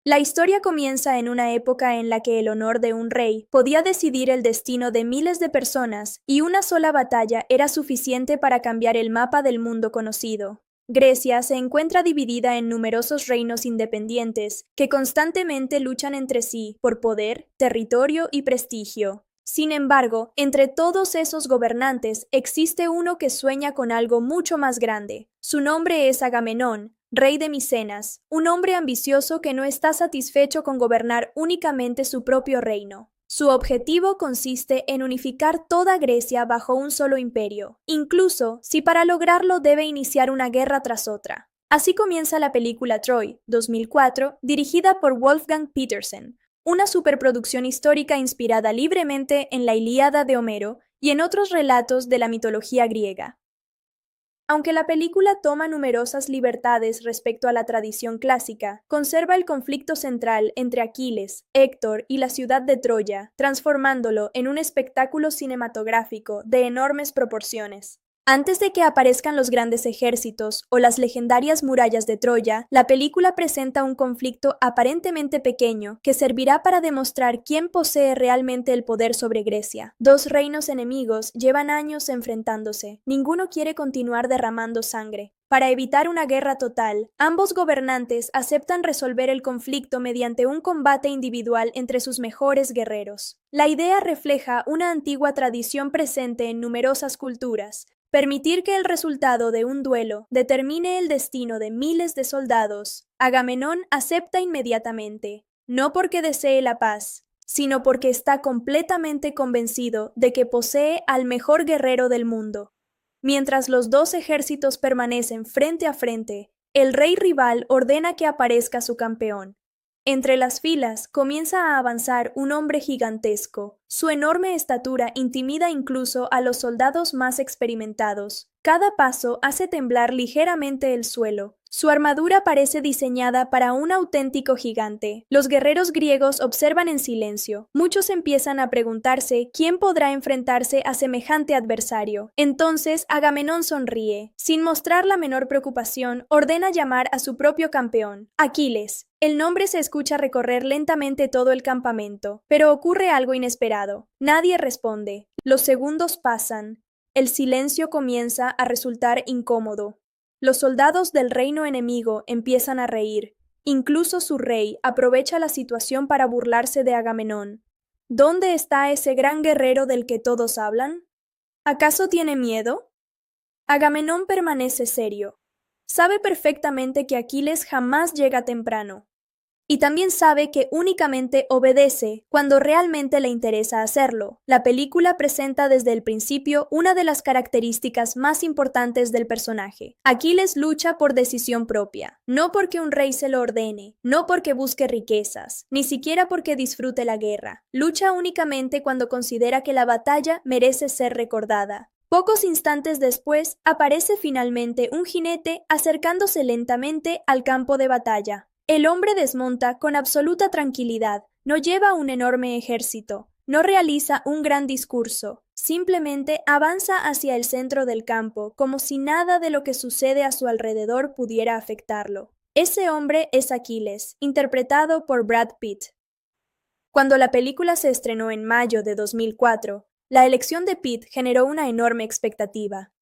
La historia comienza en una época en la que el honor de un rey podía decidir el destino de miles de personas y una sola batalla era suficiente para cambiar el mapa del mundo conocido. Grecia se encuentra dividida en numerosos reinos independientes que constantemente luchan entre sí por poder, territorio y prestigio. Sin embargo, entre todos esos gobernantes existe uno que sueña con algo mucho más grande. Su nombre es Agamenón, rey de Micenas, un hombre ambicioso que no está satisfecho con gobernar únicamente su propio reino. Su objetivo consiste en unificar toda Grecia bajo un solo imperio, incluso si para lograrlo debe iniciar una guerra tras otra. Así comienza la película Troy, 2004, dirigida por Wolfgang Petersen, una superproducción histórica inspirada libremente en la Ilíada de Homero y en otros relatos de la mitología griega. Aunque la película toma numerosas libertades respecto a la tradición clásica, conserva el conflicto central entre Aquiles, Héctor y la ciudad de Troya, transformándolo en un espectáculo cinematográfico de enormes proporciones. Antes de que aparezcan los grandes ejércitos o las legendarias murallas de Troya, la película presenta un conflicto aparentemente pequeño que servirá para demostrar quién posee realmente el poder sobre Grecia. Dos reinos enemigos llevan años enfrentándose. Ninguno quiere continuar derramando sangre. Para evitar una guerra total, ambos gobernantes aceptan resolver el conflicto mediante un combate individual entre sus mejores guerreros. La idea refleja una antigua tradición presente en numerosas culturas. Permitir que el resultado de un duelo determine el destino de miles de soldados, Agamenón acepta inmediatamente, no porque desee la paz, sino porque está completamente convencido de que posee al mejor guerrero del mundo. Mientras los dos ejércitos permanecen frente a frente, el rey rival ordena que aparezca su campeón. Entre las filas comienza a avanzar un hombre gigantesco. Su enorme estatura intimida incluso a los soldados más experimentados. Cada paso hace temblar ligeramente el suelo. Su armadura parece diseñada para un auténtico gigante. Los guerreros griegos observan en silencio. Muchos empiezan a preguntarse quién podrá enfrentarse a semejante adversario. Entonces Agamenón sonríe. Sin mostrar la menor preocupación, ordena llamar a su propio campeón, Aquiles. El nombre se escucha recorrer lentamente todo el campamento, pero ocurre algo inesperado. Nadie responde. Los segundos pasan. El silencio comienza a resultar incómodo. Los soldados del reino enemigo empiezan a reír. Incluso su rey aprovecha la situación para burlarse de Agamenón. ¿Dónde está ese gran guerrero del que todos hablan? ¿Acaso tiene miedo? Agamenón permanece serio. Sabe perfectamente que Aquiles jamás llega temprano. Y también sabe que únicamente obedece cuando realmente le interesa hacerlo. La película presenta desde el principio una de las características más importantes del personaje. Aquiles lucha por decisión propia, no porque un rey se lo ordene, no porque busque riquezas, ni siquiera porque disfrute la guerra. Lucha únicamente cuando considera que la batalla merece ser recordada. Pocos instantes después, aparece finalmente un jinete acercándose lentamente al campo de batalla. El hombre desmonta con absoluta tranquilidad, no lleva un enorme ejército, no realiza un gran discurso, simplemente avanza hacia el centro del campo como si nada de lo que sucede a su alrededor pudiera afectarlo. Ese hombre es Aquiles, interpretado por Brad Pitt. Cuando la película se estrenó en mayo de 2004, la elección de Pitt generó una enorme expectativa.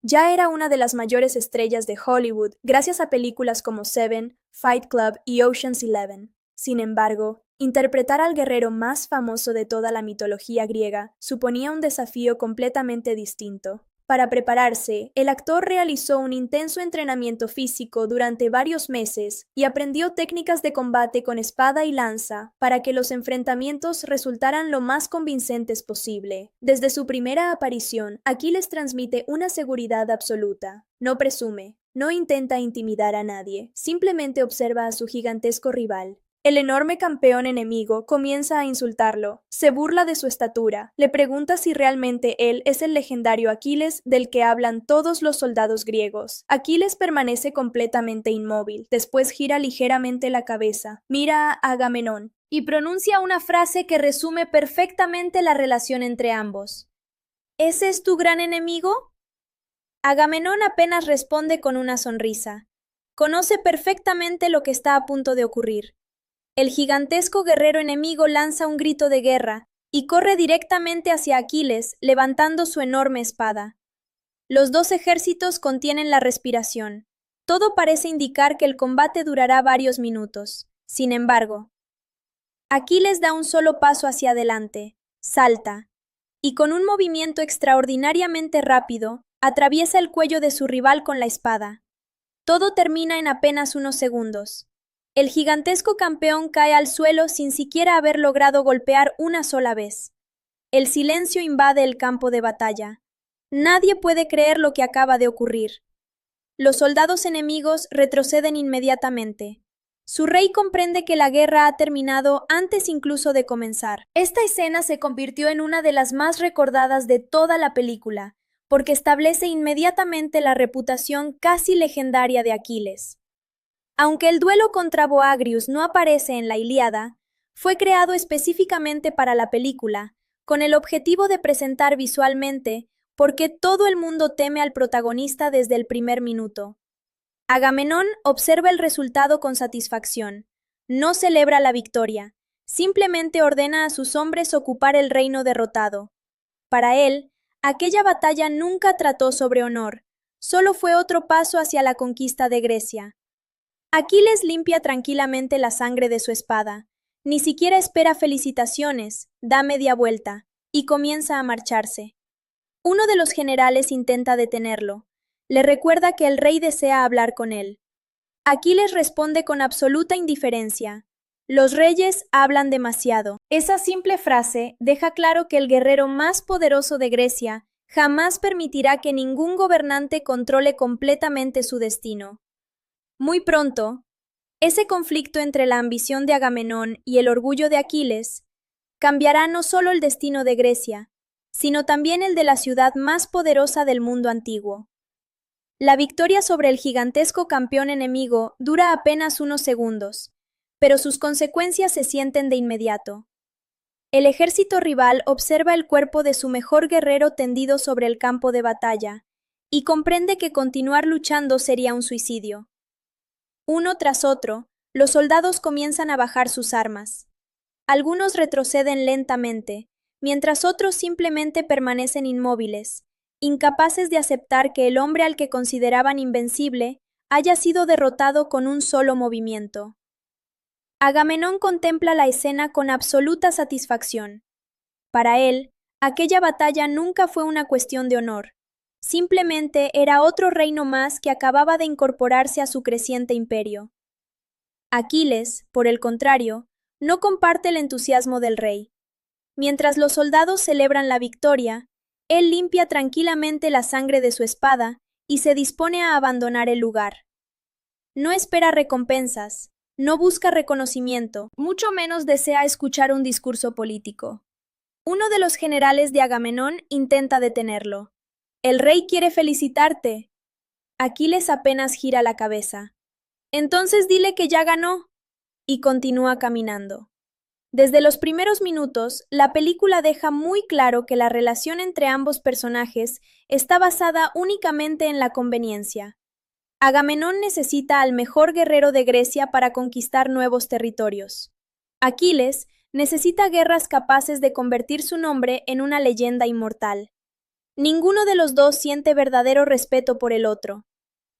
Ya era una de las mayores estrellas de Hollywood gracias a películas como Seven, Fight Club y Ocean's 11. Sin embargo, interpretar al guerrero más famoso de toda la mitología griega suponía un desafío completamente distinto. Para prepararse, el actor realizó un intenso entrenamiento físico durante varios meses y aprendió técnicas de combate con espada y lanza para que los enfrentamientos resultaran lo más convincentes posible. Desde su primera aparición, Aquiles transmite una seguridad absoluta. No presume, no intenta intimidar a nadie, simplemente observa a su gigantesco rival. El enorme campeón enemigo comienza a insultarlo, se burla de su estatura, le pregunta si realmente él es el legendario Aquiles del que hablan todos los soldados griegos. Aquiles permanece completamente inmóvil, después gira ligeramente la cabeza, mira a Agamenón y pronuncia una frase que resume perfectamente la relación entre ambos. ¿Ese es tu gran enemigo? Agamenón apenas responde con una sonrisa. Conoce perfectamente lo que está a punto de ocurrir. El gigantesco guerrero enemigo lanza un grito de guerra y corre directamente hacia Aquiles, levantando su enorme espada. Los dos ejércitos contienen la respiración. Todo parece indicar que el combate durará varios minutos. Sin embargo, Aquiles da un solo paso hacia adelante, salta, y con un movimiento extraordinariamente rápido, atraviesa el cuello de su rival con la espada. Todo termina en apenas unos segundos. El gigantesco campeón cae al suelo sin siquiera haber logrado golpear una sola vez. El silencio invade el campo de batalla. Nadie puede creer lo que acaba de ocurrir. Los soldados enemigos retroceden inmediatamente. Su rey comprende que la guerra ha terminado antes incluso de comenzar. Esta escena se convirtió en una de las más recordadas de toda la película, porque establece inmediatamente la reputación casi legendaria de Aquiles. Aunque el duelo contra Boagrius no aparece en la Ilíada, fue creado específicamente para la película, con el objetivo de presentar visualmente por qué todo el mundo teme al protagonista desde el primer minuto. Agamenón observa el resultado con satisfacción. No celebra la victoria, simplemente ordena a sus hombres ocupar el reino derrotado. Para él, aquella batalla nunca trató sobre honor, solo fue otro paso hacia la conquista de Grecia. Aquiles limpia tranquilamente la sangre de su espada, ni siquiera espera felicitaciones, da media vuelta, y comienza a marcharse. Uno de los generales intenta detenerlo. Le recuerda que el rey desea hablar con él. Aquiles responde con absoluta indiferencia. Los reyes hablan demasiado. Esa simple frase deja claro que el guerrero más poderoso de Grecia jamás permitirá que ningún gobernante controle completamente su destino. Muy pronto, ese conflicto entre la ambición de Agamenón y el orgullo de Aquiles cambiará no solo el destino de Grecia, sino también el de la ciudad más poderosa del mundo antiguo. La victoria sobre el gigantesco campeón enemigo dura apenas unos segundos, pero sus consecuencias se sienten de inmediato. El ejército rival observa el cuerpo de su mejor guerrero tendido sobre el campo de batalla y comprende que continuar luchando sería un suicidio. Uno tras otro, los soldados comienzan a bajar sus armas. Algunos retroceden lentamente, mientras otros simplemente permanecen inmóviles, incapaces de aceptar que el hombre al que consideraban invencible haya sido derrotado con un solo movimiento. Agamenón contempla la escena con absoluta satisfacción. Para él, aquella batalla nunca fue una cuestión de honor. Simplemente era otro reino más que acababa de incorporarse a su creciente imperio. Aquiles, por el contrario, no comparte el entusiasmo del rey. Mientras los soldados celebran la victoria, él limpia tranquilamente la sangre de su espada y se dispone a abandonar el lugar. No espera recompensas, no busca reconocimiento, mucho menos desea escuchar un discurso político. Uno de los generales de Agamenón intenta detenerlo. «El rey quiere felicitarte». Aquiles apenas gira la cabeza. «Entonces dile que ya ganó». Y continúa caminando. Desde los primeros minutos, la película deja muy claro que la relación entre ambos personajes está basada únicamente en la conveniencia. Agamenón necesita al mejor guerrero de Grecia para conquistar nuevos territorios. Aquiles necesita guerras capaces de convertir su nombre en una leyenda inmortal. Ninguno de los dos siente verdadero respeto por el otro.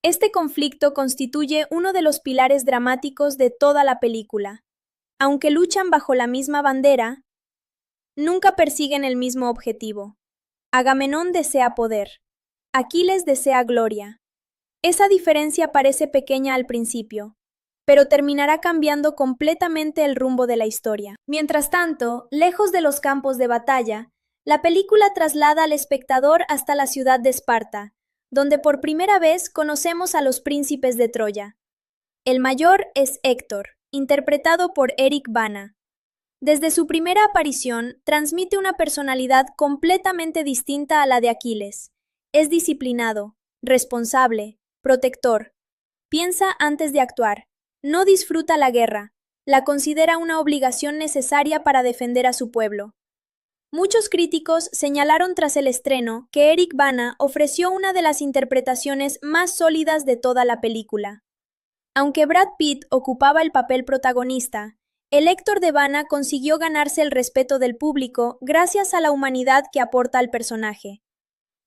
Este conflicto constituye uno de los pilares dramáticos de toda la película. Aunque luchan bajo la misma bandera, nunca persiguen el mismo objetivo. Agamenón desea poder. Aquiles desea gloria. Esa diferencia parece pequeña al principio, pero terminará cambiando completamente el rumbo de la historia. Mientras tanto, lejos de los campos de batalla, la película traslada al espectador hasta la ciudad de Esparta, donde por primera vez conocemos a los príncipes de Troya. El mayor es Héctor, interpretado por Eric Bana. Desde su primera aparición, transmite una personalidad completamente distinta a la de Aquiles. Es disciplinado, responsable, protector. Piensa antes de actuar. No disfruta la guerra. La considera una obligación necesaria para defender a su pueblo. Muchos críticos señalaron tras el estreno que Eric Bana ofreció una de las interpretaciones más sólidas de toda la película. Aunque Brad Pitt ocupaba el papel protagonista, el Héctor de Vana consiguió ganarse el respeto del público gracias a la humanidad que aporta al personaje.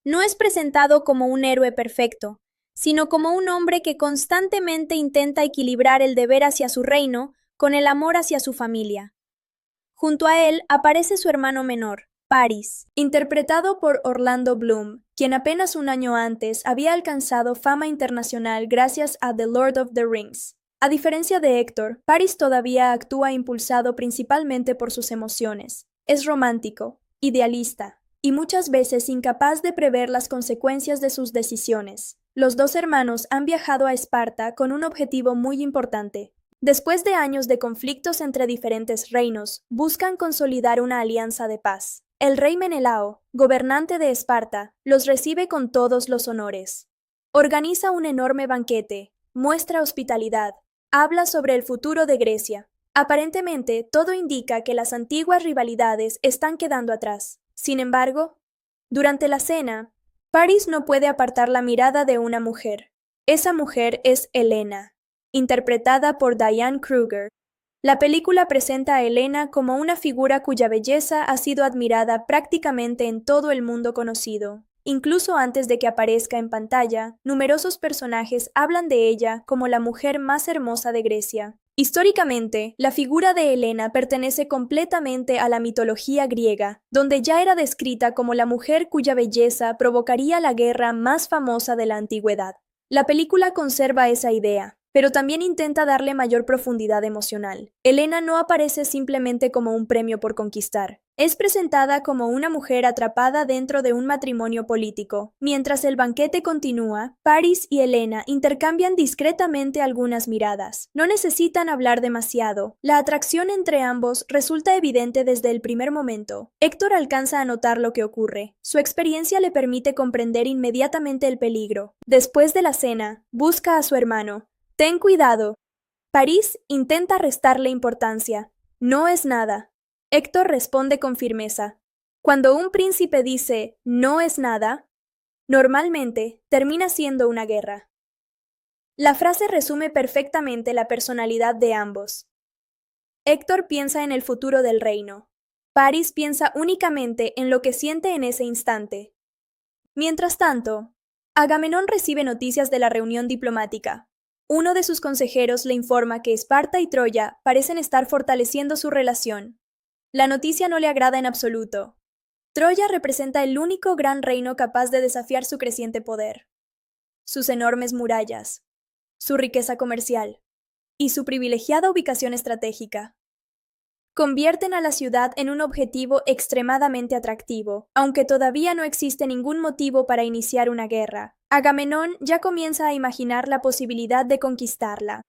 No es presentado como un héroe perfecto, sino como un hombre que constantemente intenta equilibrar el deber hacia su reino con el amor hacia su familia. Junto a él aparece su hermano menor, Paris, interpretado por Orlando Bloom, quien apenas un año antes había alcanzado fama internacional gracias a The Lord of the Rings. A diferencia de Héctor, Paris todavía actúa impulsado principalmente por sus emociones. Es romántico, idealista, y muchas veces incapaz de prever las consecuencias de sus decisiones. Los dos hermanos han viajado a Esparta con un objetivo muy importante. Después de años de conflictos entre diferentes reinos, buscan consolidar una alianza de paz. El rey Menelao, gobernante de Esparta, los recibe con todos los honores. Organiza un enorme banquete, muestra hospitalidad, habla sobre el futuro de Grecia. Aparentemente, todo indica que las antiguas rivalidades están quedando atrás. Sin embargo, durante la cena, Paris no puede apartar la mirada de una mujer. Esa mujer es Helena, interpretada por Diane Kruger. La película presenta a Helena como una figura cuya belleza ha sido admirada prácticamente en todo el mundo conocido. Incluso antes de que aparezca en pantalla, numerosos personajes hablan de ella como la mujer más hermosa de Grecia. Históricamente, la figura de Helena pertenece completamente a la mitología griega, donde ya era descrita como la mujer cuya belleza provocaría la guerra más famosa de la antigüedad. La película conserva esa idea, pero también intenta darle mayor profundidad emocional. Helena no aparece simplemente como un premio por conquistar. Es presentada como una mujer atrapada dentro de un matrimonio político. Mientras el banquete continúa, Paris y Helena intercambian discretamente algunas miradas. No necesitan hablar demasiado. La atracción entre ambos resulta evidente desde el primer momento. Héctor alcanza a notar lo que ocurre. Su experiencia le permite comprender inmediatamente el peligro. Después de la cena, busca a su hermano. Ten cuidado. Paris intenta restarle importancia. No es nada. Héctor responde con firmeza. Cuando un príncipe dice no es nada, normalmente termina siendo una guerra. La frase resume perfectamente la personalidad de ambos. Héctor piensa en el futuro del reino. Paris piensa únicamente en lo que siente en ese instante. Mientras tanto, Agamenón recibe noticias de la reunión diplomática. Uno de sus consejeros le informa que Esparta y Troya parecen estar fortaleciendo su relación. La noticia no le agrada en absoluto. Troya representa el único gran reino capaz de desafiar su creciente poder. Sus enormes murallas, su riqueza comercial y su privilegiada ubicación estratégica convierten a la ciudad en un objetivo extremadamente atractivo, aunque todavía no existe ningún motivo para iniciar una guerra. Agamenón ya comienza a imaginar la posibilidad de conquistarla.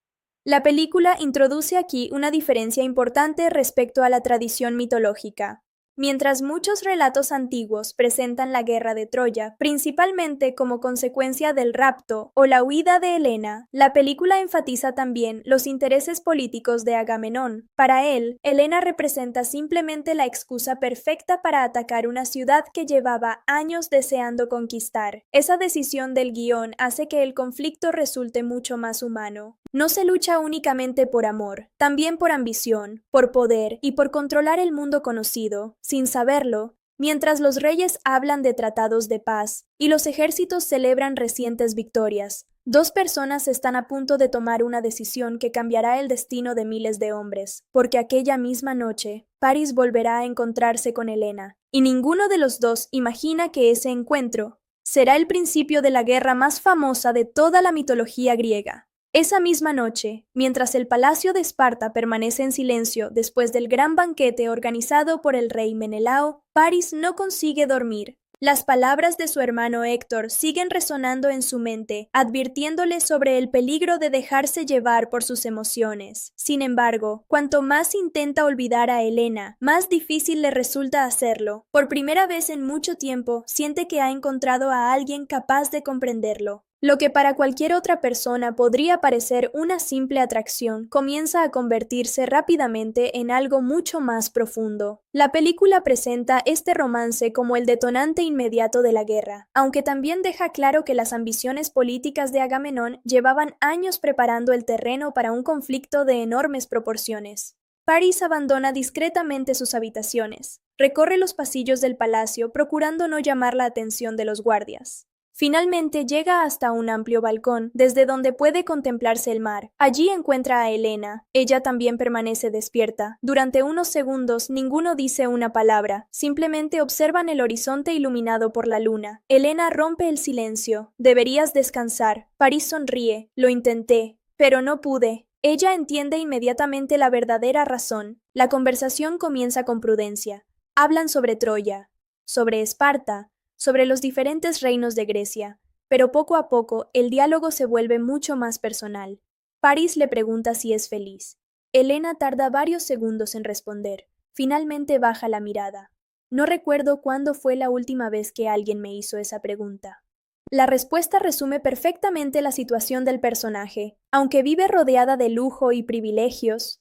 La película introduce aquí una diferencia importante respecto a la tradición mitológica. Mientras muchos relatos antiguos presentan la guerra de Troya principalmente como consecuencia del rapto o la huida de Helena, la película enfatiza también los intereses políticos de Agamenón. Para él, Helena representa simplemente la excusa perfecta para atacar una ciudad que llevaba años deseando conquistar. Esa decisión del guión hace que el conflicto resulte mucho más humano. No se lucha únicamente por amor, también por ambición, por poder y por controlar el mundo conocido. Sin saberlo, mientras los reyes hablan de tratados de paz y los ejércitos celebran recientes victorias, dos personas están a punto de tomar una decisión que cambiará el destino de miles de hombres, porque aquella misma noche, Paris volverá a encontrarse con Helena, y ninguno de los dos imagina que ese encuentro será el principio de la guerra más famosa de toda la mitología griega. Esa misma noche, mientras el palacio de Esparta permanece en silencio después del gran banquete organizado por el rey Menelao, Paris no consigue dormir. Las palabras de su hermano Héctor siguen resonando en su mente, advirtiéndole sobre el peligro de dejarse llevar por sus emociones. Sin embargo, cuanto más intenta olvidar a Helena, más difícil le resulta hacerlo. Por primera vez en mucho tiempo, siente que ha encontrado a alguien capaz de comprenderlo. Lo que para cualquier otra persona podría parecer una simple atracción, comienza a convertirse rápidamente en algo mucho más profundo. La película presenta este romance como el detonante inmediato de la guerra, aunque también deja claro que las ambiciones políticas de Agamenón llevaban años preparando el terreno para un conflicto de enormes proporciones. Paris abandona discretamente sus habitaciones. Recorre los pasillos del palacio procurando no llamar la atención de los guardias. Finalmente llega hasta un amplio balcón, desde donde puede contemplarse el mar. Allí encuentra a Helena. Ella también permanece despierta. Durante unos segundos ninguno dice una palabra, simplemente observan el horizonte iluminado por la luna. Helena rompe el silencio. Deberías descansar. Paris sonríe. Lo intenté, pero no pude. Ella entiende inmediatamente la verdadera razón. La conversación comienza con prudencia. Hablan sobre Troya, sobre Esparta, sobre los diferentes reinos de Grecia, pero poco a poco el diálogo se vuelve mucho más personal. Paris le pregunta si es feliz. Helena tarda varios segundos en responder. Finalmente baja la mirada. No recuerdo cuándo fue la última vez que alguien me hizo esa pregunta. La respuesta resume perfectamente la situación del personaje. Aunque vive rodeada de lujo y privilegios,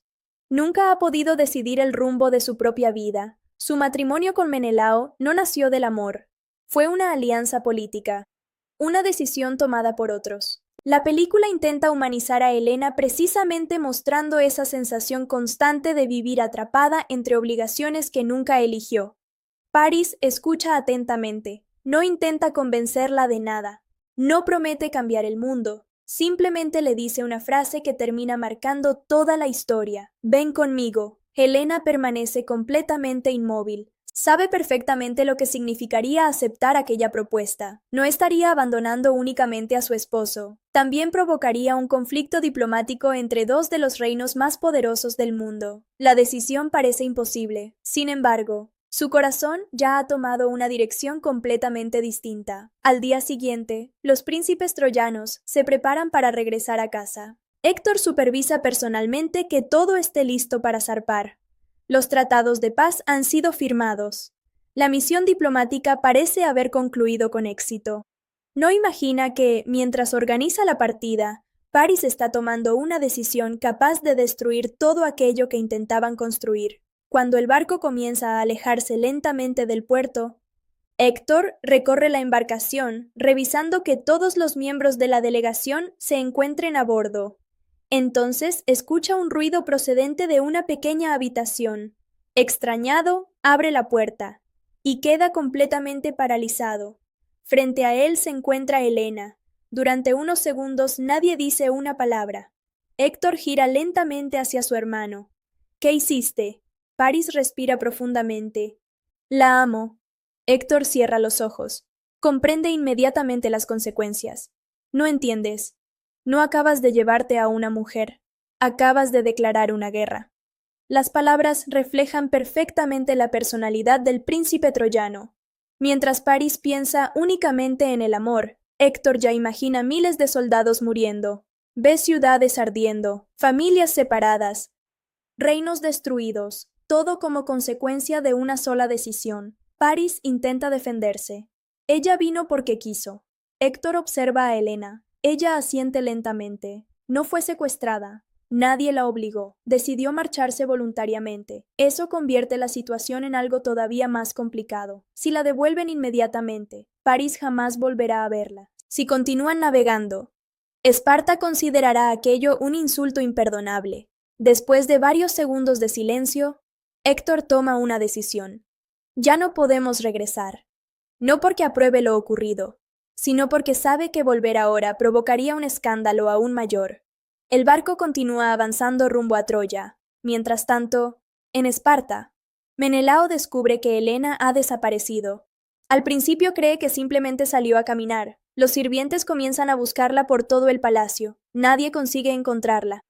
nunca ha podido decidir el rumbo de su propia vida. Su matrimonio con Menelao no nació del amor. Fue una alianza política, una decisión tomada por otros. La película intenta humanizar a Helena precisamente mostrando esa sensación constante de vivir atrapada entre obligaciones que nunca eligió. Paris escucha atentamente, no intenta convencerla de nada, no promete cambiar el mundo, simplemente le dice una frase que termina marcando toda la historia. Ven conmigo. Helena permanece completamente inmóvil. Sabe perfectamente lo que significaría aceptar aquella propuesta. No estaría abandonando únicamente a su esposo. También provocaría un conflicto diplomático entre dos de los reinos más poderosos del mundo. La decisión parece imposible. Sin embargo, su corazón ya ha tomado una dirección completamente distinta. Al día siguiente, los príncipes troyanos se preparan para regresar a casa. Héctor supervisa personalmente que todo esté listo para zarpar. Los tratados de paz han sido firmados. La misión diplomática parece haber concluido con éxito. No imagina que, mientras organiza la partida, Paris está tomando una decisión capaz de destruir todo aquello que intentaban construir. Cuando el barco comienza a alejarse lentamente del puerto, Héctor recorre la embarcación, revisando que todos los miembros de la delegación se encuentren a bordo. Entonces escucha un ruido procedente de una pequeña habitación. Extrañado, abre la puerta y queda completamente paralizado. Frente a él se encuentra Helena. Durante unos segundos nadie dice una palabra. Héctor gira lentamente hacia su hermano. ¿Qué hiciste? Paris respira profundamente. La amo. Héctor cierra los ojos. Comprende inmediatamente las consecuencias. No entiendes. No acabas de llevarte a una mujer, acabas de declarar una guerra. Las palabras reflejan perfectamente la personalidad del príncipe troyano. Mientras Paris piensa únicamente en el amor, Héctor ya imagina miles de soldados muriendo. Ve ciudades ardiendo, familias separadas, reinos destruidos, todo como consecuencia de una sola decisión. Paris intenta defenderse. Ella vino porque quiso. Héctor observa a Helena. Ella asiente lentamente. No fue secuestrada. Nadie la obligó. Decidió marcharse voluntariamente. Eso convierte la situación en algo todavía más complicado. Si la devuelven inmediatamente, Paris jamás volverá a verla. Si continúan navegando, Esparta considerará aquello un insulto imperdonable. Después de varios segundos de silencio, Héctor toma una decisión. Ya no podemos regresar. No porque apruebe lo ocurrido, sino porque sabe que volver ahora provocaría un escándalo aún mayor. El barco continúa avanzando rumbo a Troya. Mientras tanto, en Esparta, Menelao descubre que Helena ha desaparecido. Al principio cree que simplemente salió a caminar. Los sirvientes comienzan a buscarla por todo el palacio. Nadie consigue encontrarla.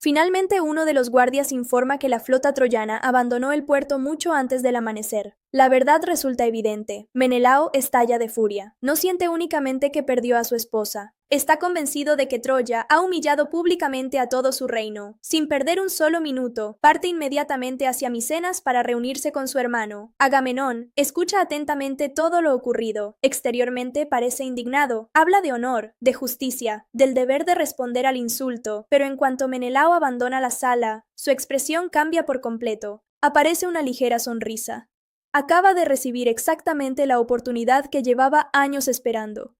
Finalmente, uno de los guardias informa que la flota troyana abandonó el puerto mucho antes del amanecer. La verdad resulta evidente. Menelao estalla de furia. No siente únicamente que perdió a su esposa. Está convencido de que Troya ha humillado públicamente a todo su reino. Sin perder un solo minuto, parte inmediatamente hacia Micenas para reunirse con su hermano. Agamenón escucha atentamente todo lo ocurrido. Exteriormente parece indignado. Habla de honor, de justicia, del deber de responder al insulto, pero en cuanto Menelao abandona la sala, su expresión cambia por completo. Aparece una ligera sonrisa. Acaba de recibir exactamente la oportunidad que llevaba años esperando.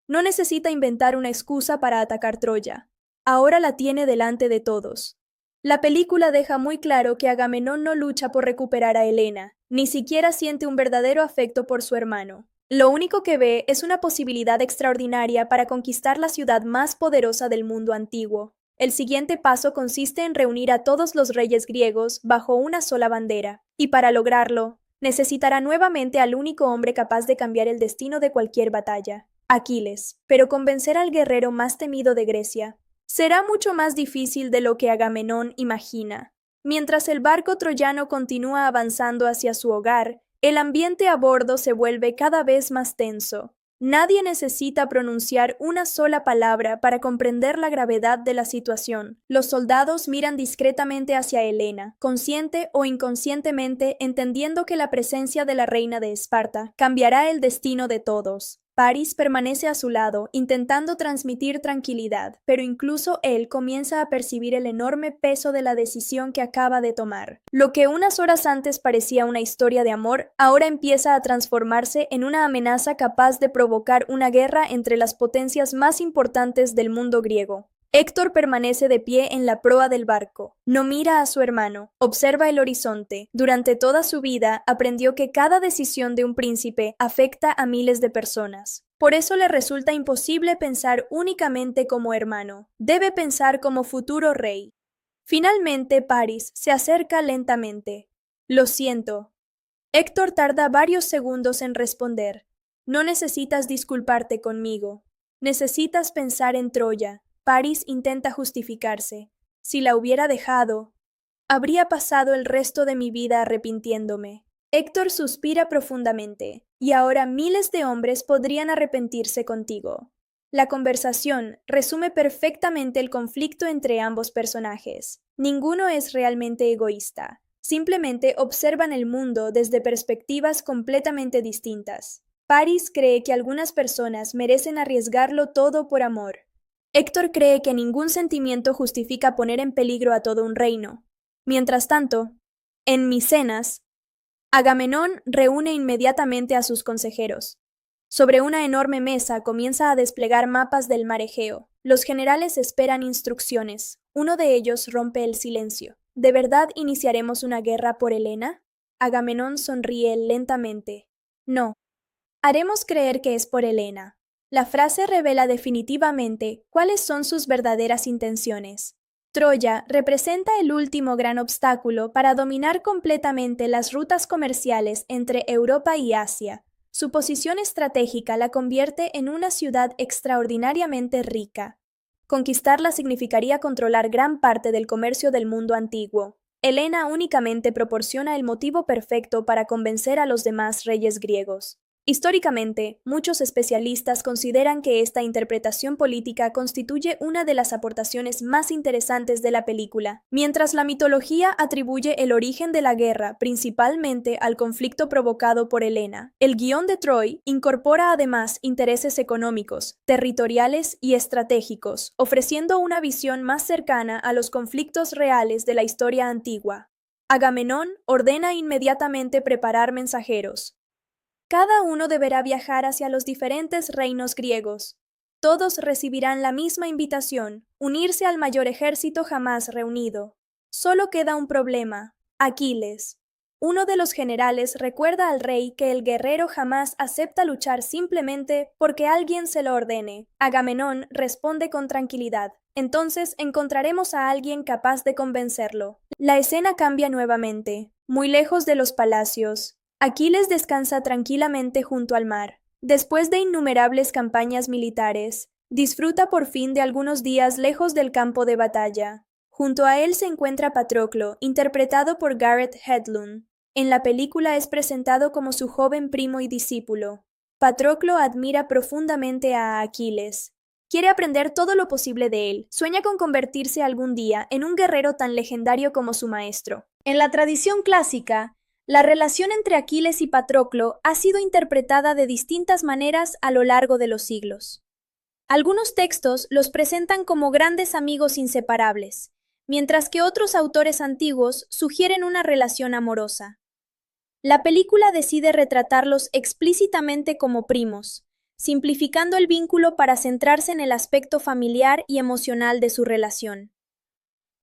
No necesita inventar una excusa para atacar Troya. Ahora la tiene delante de todos. La película deja muy claro que Agamenón no lucha por recuperar a Helena, ni siquiera siente un verdadero afecto por su hermano. Lo único que ve es una posibilidad extraordinaria para conquistar la ciudad más poderosa del mundo antiguo. El siguiente paso consiste en reunir a todos los reyes griegos bajo una sola bandera, y para lograrlo, necesitará nuevamente al único hombre capaz de cambiar el destino de cualquier batalla, Aquiles, pero convencer al guerrero más temido de Grecia será mucho más difícil de lo que Agamenón imagina. Mientras el barco troyano continúa avanzando hacia su hogar, el ambiente a bordo se vuelve cada vez más tenso. Nadie necesita pronunciar una sola palabra para comprender la gravedad de la situación. Los soldados miran discretamente hacia Helena, consciente o inconscientemente entendiendo que la presencia de la reina de Esparta cambiará el destino de todos. Paris permanece a su lado, intentando transmitir tranquilidad, pero incluso él comienza a percibir el enorme peso de la decisión que acaba de tomar. Lo que unas horas antes parecía una historia de amor, ahora empieza a transformarse en una amenaza capaz de provocar una guerra entre las potencias más importantes del mundo griego. Héctor permanece de pie en la proa del barco. No mira a su hermano, observa el horizonte. Durante toda su vida aprendió que cada decisión de un príncipe afecta a miles de personas. Por eso le resulta imposible pensar únicamente como hermano. Debe pensar como futuro rey. Finalmente, Paris se acerca lentamente. Lo siento. Héctor tarda varios segundos en responder. No necesitas disculparte conmigo. Necesitas pensar en Troya. Paris intenta justificarse. Si la hubiera dejado, habría pasado el resto de mi vida arrepintiéndome. Héctor suspira profundamente, y ahora miles de hombres podrían arrepentirse contigo. La conversación resume perfectamente el conflicto entre ambos personajes. Ninguno es realmente egoísta. Simplemente observan el mundo desde perspectivas completamente distintas. Paris cree que algunas personas merecen arriesgarlo todo por amor. Héctor cree que ningún sentimiento justifica poner en peligro a todo un reino. Mientras tanto, en Micenas, Agamenón reúne inmediatamente a sus consejeros. Sobre una enorme mesa comienza a desplegar mapas del mar Egeo. Los generales esperan instrucciones. Uno de ellos rompe el silencio. ¿De verdad iniciaremos una guerra por Helena? Agamenón sonríe lentamente. No. Haremos creer que es por Helena. La frase revela definitivamente cuáles son sus verdaderas intenciones. Troya representa el último gran obstáculo para dominar completamente las rutas comerciales entre Europa y Asia. Su posición estratégica la convierte en una ciudad extraordinariamente rica. Conquistarla significaría controlar gran parte del comercio del mundo antiguo. Helena únicamente proporciona el motivo perfecto para convencer a los demás reyes griegos. Históricamente, muchos especialistas consideran que esta interpretación política constituye una de las aportaciones más interesantes de la película. Mientras la mitología atribuye el origen de la guerra principalmente al conflicto provocado por Helena, el guión de Troy incorpora además intereses económicos, territoriales y estratégicos, ofreciendo una visión más cercana a los conflictos reales de la historia antigua. Agamenón ordena inmediatamente preparar mensajeros. Cada uno deberá viajar hacia los diferentes reinos griegos. Todos recibirán la misma invitación, unirse al mayor ejército jamás reunido. Solo queda un problema: Aquiles. Uno de los generales recuerda al rey que el guerrero jamás acepta luchar simplemente porque alguien se lo ordene. Agamenón responde con tranquilidad. Entonces encontraremos a alguien capaz de convencerlo. La escena cambia nuevamente, muy lejos de los palacios. Aquiles descansa tranquilamente junto al mar. Después de innumerables campañas militares, disfruta por fin de algunos días lejos del campo de batalla. Junto a él se encuentra Patroclo, interpretado por Gareth Hedlund. En la película es presentado como su joven primo y discípulo. Patroclo admira profundamente a Aquiles. Quiere aprender todo lo posible de él. Sueña con convertirse algún día en un guerrero tan legendario como su maestro. En la tradición clásica, la relación entre Aquiles y Patroclo ha sido interpretada de distintas maneras a lo largo de los siglos. Algunos textos los presentan como grandes amigos inseparables, mientras que otros autores antiguos sugieren una relación amorosa. La película decide retratarlos explícitamente como primos, simplificando el vínculo para centrarse en el aspecto familiar y emocional de su relación.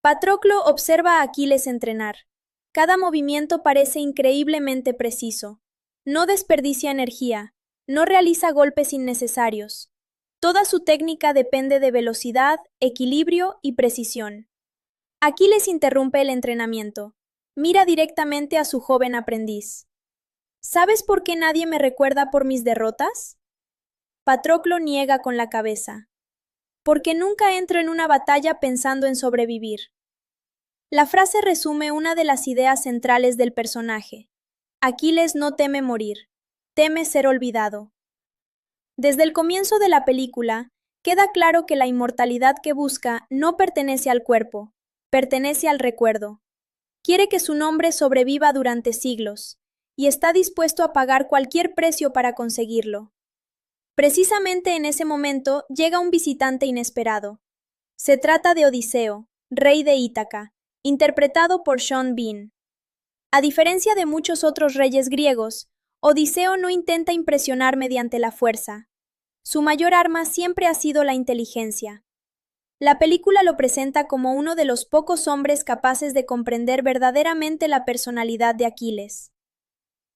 Patroclo observa a Aquiles entrenar. Cada movimiento parece increíblemente preciso. No desperdicia energía, no realiza golpes innecesarios. Toda su técnica depende de velocidad, equilibrio y precisión. Aquiles interrumpe el entrenamiento. Mira directamente a su joven aprendiz. ¿Sabes por qué nadie me recuerda por mis derrotas? Patroclo niega con la cabeza. Porque nunca entro en una batalla pensando en sobrevivir. La frase resume una de las ideas centrales del personaje. Aquiles no teme morir, teme ser olvidado. Desde el comienzo de la película, queda claro que la inmortalidad que busca no pertenece al cuerpo, pertenece al recuerdo. Quiere que su nombre sobreviva durante siglos, y está dispuesto a pagar cualquier precio para conseguirlo. Precisamente en ese momento llega un visitante inesperado. Se trata de Odiseo, rey de Ítaca, interpretado por Sean Bean. A diferencia de muchos otros reyes griegos, Odiseo no intenta impresionar mediante la fuerza. Su mayor arma siempre ha sido la inteligencia. La película lo presenta como uno de los pocos hombres capaces de comprender verdaderamente la personalidad de Aquiles.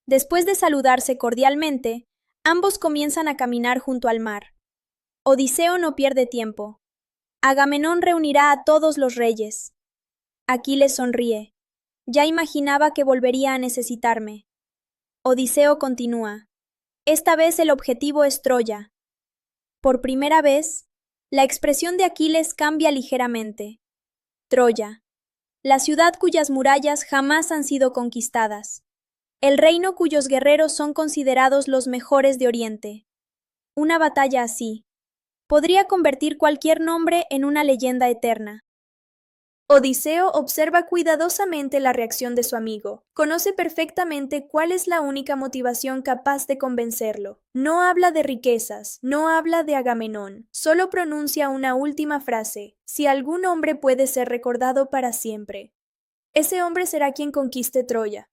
Después de saludarse cordialmente, ambos comienzan a caminar junto al mar. Odiseo no pierde tiempo. Agamenón reunirá a todos los reyes. Aquiles sonríe. Ya imaginaba que volvería a necesitarme. Odiseo continúa. Esta vez el objetivo es Troya. Por primera vez, la expresión de Aquiles cambia ligeramente. Troya, la ciudad cuyas murallas jamás han sido conquistadas. El reino cuyos guerreros son considerados los mejores de Oriente. Una batalla así podría convertir cualquier nombre en una leyenda eterna. Odiseo observa cuidadosamente la reacción de su amigo. Conoce perfectamente cuál es la única motivación capaz de convencerlo. No habla de riquezas, no habla de Agamenón, solo pronuncia una última frase: si algún hombre puede ser recordado para siempre, ese hombre será quien conquiste Troya.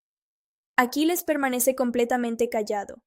Aquiles permanece completamente callado.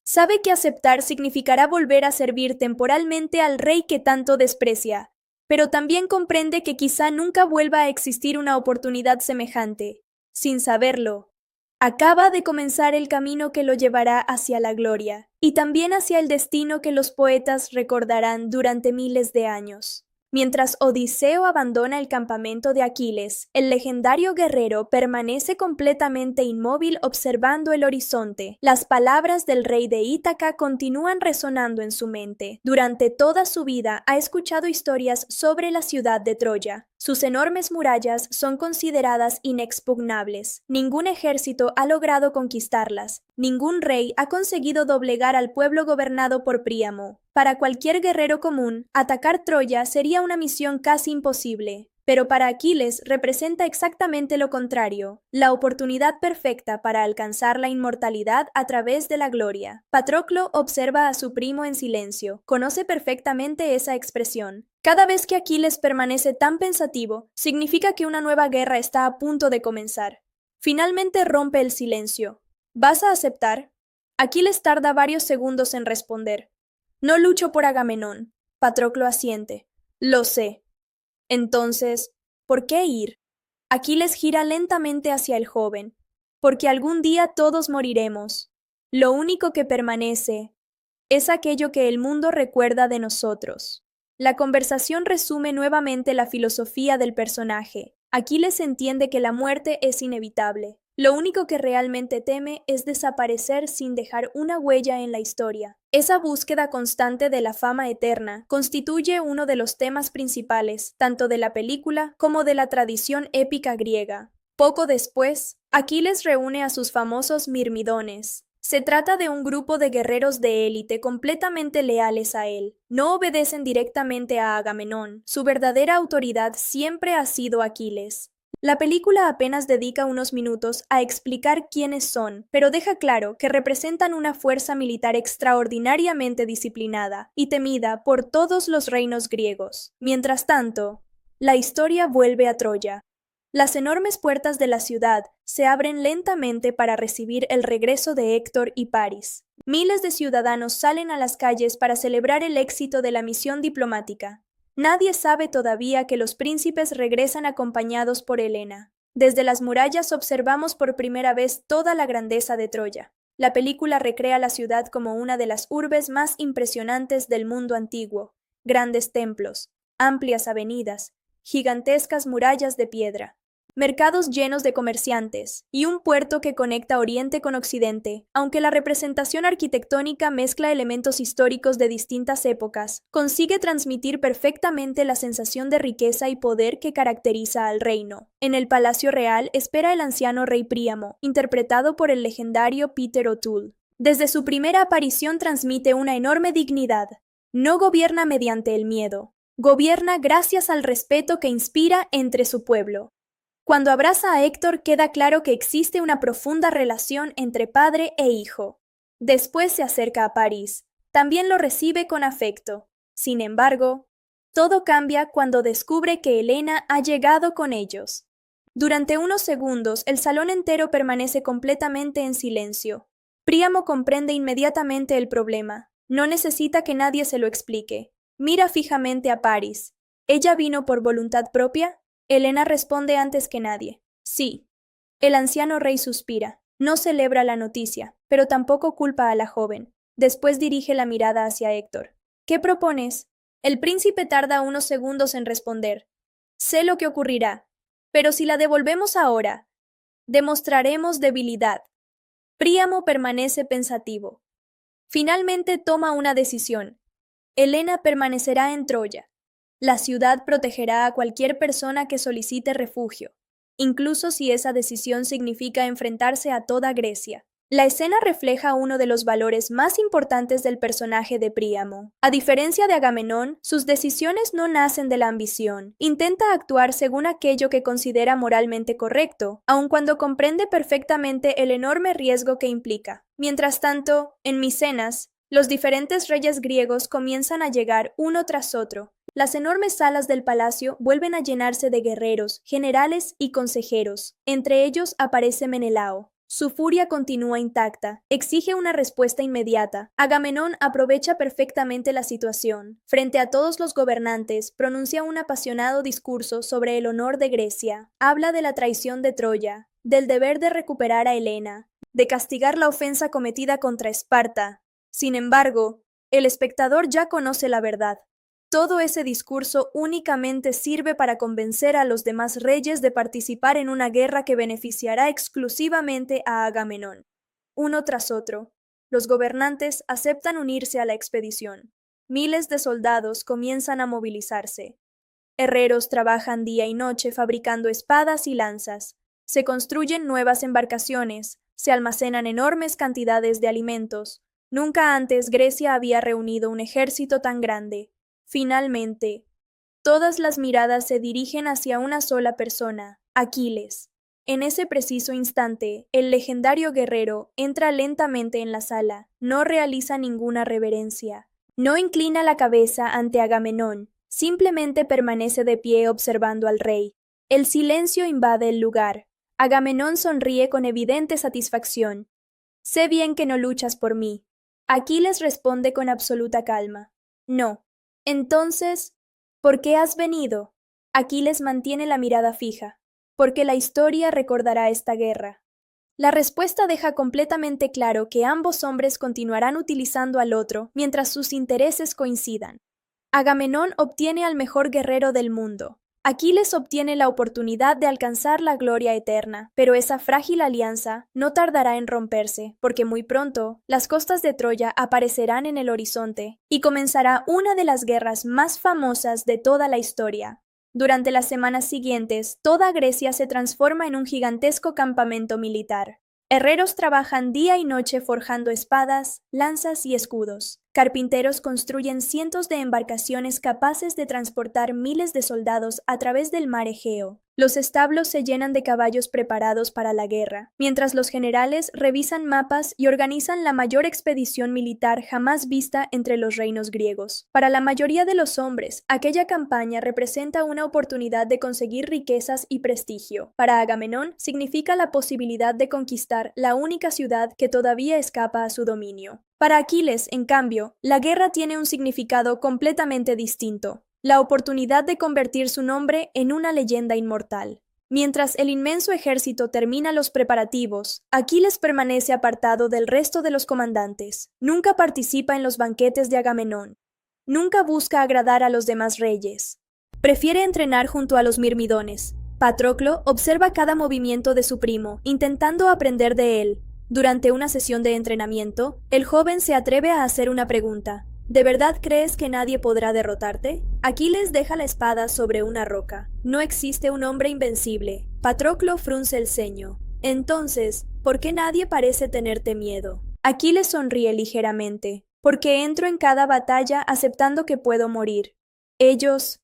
Sabe que aceptar significará volver a servir temporalmente al rey que tanto desprecia, pero también comprende que quizá nunca vuelva a existir una oportunidad semejante. Sin saberlo, acaba de comenzar el camino que lo llevará hacia la gloria, y también hacia el destino que los poetas recordarán durante miles de años. Mientras Odiseo abandona el campamento de Aquiles, el legendario guerrero permanece completamente inmóvil observando el horizonte. Las palabras del rey de Ítaca continúan resonando en su mente. Durante toda su vida ha escuchado historias sobre la ciudad de Troya. Sus enormes murallas son consideradas inexpugnables. Ningún ejército ha logrado conquistarlas. Ningún rey ha conseguido doblegar al pueblo gobernado por Príamo. Para cualquier guerrero común, atacar Troya sería una misión casi imposible. Pero para Aquiles representa exactamente lo contrario, la oportunidad perfecta para alcanzar la inmortalidad a través de la gloria. Patroclo observa a su primo en silencio, conoce perfectamente esa expresión. Cada vez que Aquiles permanece tan pensativo, significa que una nueva guerra está a punto de comenzar. Finalmente rompe el silencio. ¿Vas a aceptar? Aquiles tarda varios segundos en responder. No lucho por Agamenón. Patroclo asiente. Lo sé. Entonces, ¿por qué ir? Aquiles gira lentamente hacia el joven. Porque algún día todos moriremos. Lo único que permanece es aquello que el mundo recuerda de nosotros. La conversación resume nuevamente la filosofía del personaje. Aquiles entiende que la muerte es inevitable. Lo único que realmente teme es desaparecer sin dejar una huella en la historia. Esa búsqueda constante de la fama eterna constituye uno de los temas principales, tanto de la película como de la tradición épica griega. Poco después, Aquiles reúne a sus famosos mirmidones. Se trata de un grupo de guerreros de élite completamente leales a él. No obedecen directamente a Agamenón. Su verdadera autoridad siempre ha sido Aquiles. La película apenas dedica unos minutos a explicar quiénes son, pero deja claro que representan una fuerza militar extraordinariamente disciplinada y temida por todos los reinos griegos. Mientras tanto, la historia vuelve a Troya. Las enormes puertas de la ciudad se abren lentamente para recibir el regreso de Héctor y Paris. Miles de ciudadanos salen a las calles para celebrar el éxito de la misión diplomática. Nadie sabe todavía que los príncipes regresan acompañados por Helena. Desde las murallas observamos por primera vez toda la grandeza de Troya. La película recrea la ciudad como una de las urbes más impresionantes del mundo antiguo. Grandes templos, amplias avenidas, gigantescas murallas de piedra, mercados llenos de comerciantes y un puerto que conecta Oriente con Occidente. Aunque la representación arquitectónica mezcla elementos históricos de distintas épocas, consigue transmitir perfectamente la sensación de riqueza y poder que caracteriza al reino. En el Palacio Real espera el anciano rey Príamo, interpretado por el legendario Peter O'Toole. Desde su primera aparición transmite una enorme dignidad. No gobierna mediante el miedo, gobierna gracias al respeto que inspira entre su pueblo. Cuando abraza a Héctor queda claro que existe una profunda relación entre padre e hijo. Después se acerca a París. También lo recibe con afecto. Sin embargo, todo cambia cuando descubre que Helena ha llegado con ellos. Durante unos segundos, el salón entero permanece completamente en silencio. Príamo comprende inmediatamente el problema. No necesita que nadie se lo explique. Mira fijamente a París. ¿Ella vino por voluntad propia? Helena responde antes que nadie. Sí. El anciano rey suspira. No celebra la noticia, pero tampoco culpa a la joven. Después dirige la mirada hacia Héctor. ¿Qué propones? El príncipe tarda unos segundos en responder. Sé lo que ocurrirá, pero si la devolvemos ahora, demostraremos debilidad. Príamo permanece pensativo. Finalmente toma una decisión. Helena permanecerá en Troya. La ciudad protegerá a cualquier persona que solicite refugio, incluso si esa decisión significa enfrentarse a toda Grecia. La escena refleja uno de los valores más importantes del personaje de Príamo. A diferencia de Agamenón, sus decisiones no nacen de la ambición. Intenta actuar según aquello que considera moralmente correcto, aun cuando comprende perfectamente el enorme riesgo que implica. Mientras tanto, en Micenas, los diferentes reyes griegos comienzan a llegar uno tras otro. Las enormes salas del palacio vuelven a llenarse de guerreros, generales y consejeros. Entre ellos aparece Menelao. Su furia continúa intacta, exige una respuesta inmediata. Agamenón aprovecha perfectamente la situación. Frente a todos los gobernantes, pronuncia un apasionado discurso sobre el honor de Grecia. Habla de la traición de Troya, del deber de recuperar a Helena, de castigar la ofensa cometida contra Esparta. Sin embargo, el espectador ya conoce la verdad. Todo ese discurso únicamente sirve para convencer a los demás reyes de participar en una guerra que beneficiará exclusivamente a Agamenón. Uno tras otro, los gobernantes aceptan unirse a la expedición. Miles de soldados comienzan a movilizarse. Herreros trabajan día y noche fabricando espadas y lanzas. Se construyen nuevas embarcaciones, se almacenan enormes cantidades de alimentos. Nunca antes Grecia había reunido un ejército tan grande. Finalmente, todas las miradas se dirigen hacia una sola persona, Aquiles. En ese preciso instante, el legendario guerrero entra lentamente en la sala, no realiza ninguna reverencia, no inclina la cabeza ante Agamenón, simplemente permanece de pie observando al rey. El silencio invade el lugar. Agamenón sonríe con evidente satisfacción. Sé bien que no luchas por mí. Aquiles responde con absoluta calma. No. Entonces, ¿por qué has venido? Aquiles mantiene la mirada fija. Porque la historia recordará esta guerra. La respuesta deja completamente claro que ambos hombres continuarán utilizando al otro mientras sus intereses coincidan. Agamenón obtiene al mejor guerrero del mundo. Aquiles obtiene la oportunidad de alcanzar la gloria eterna, pero esa frágil alianza no tardará en romperse, porque muy pronto las costas de Troya aparecerán en el horizonte y comenzará una de las guerras más famosas de toda la historia. Durante las semanas siguientes, toda Grecia se transforma en un gigantesco campamento militar. Herreros trabajan día y noche forjando espadas, lanzas y escudos. Carpinteros construyen cientos de embarcaciones capaces de transportar miles de soldados a través del mar Egeo. Los establos se llenan de caballos preparados para la guerra, mientras los generales revisan mapas y organizan la mayor expedición militar jamás vista entre los reinos griegos. Para la mayoría de los hombres, aquella campaña representa una oportunidad de conseguir riquezas y prestigio. Para Agamenón, significa la posibilidad de conquistar la única ciudad que todavía escapa a su dominio. Para Aquiles, en cambio, la guerra tiene un significado completamente distinto. la oportunidad de convertir su nombre en una leyenda inmortal. Mientras el inmenso ejército termina los preparativos, Aquiles permanece apartado del resto de los comandantes. Nunca participa en los banquetes de Agamenón. Nunca busca agradar a los demás reyes. Prefiere entrenar junto a los mirmidones. Patroclo observa cada movimiento de su primo, intentando aprender de él. Durante una sesión de entrenamiento, el joven se atreve a hacer una pregunta. ¿De verdad crees que nadie podrá derrotarte? Aquiles deja la espada sobre una roca. No existe un hombre invencible. Patroclo frunce el ceño. Entonces, ¿por qué nadie parece tenerte miedo? Aquiles sonríe ligeramente. Porque entro en cada batalla aceptando que puedo morir. Ellos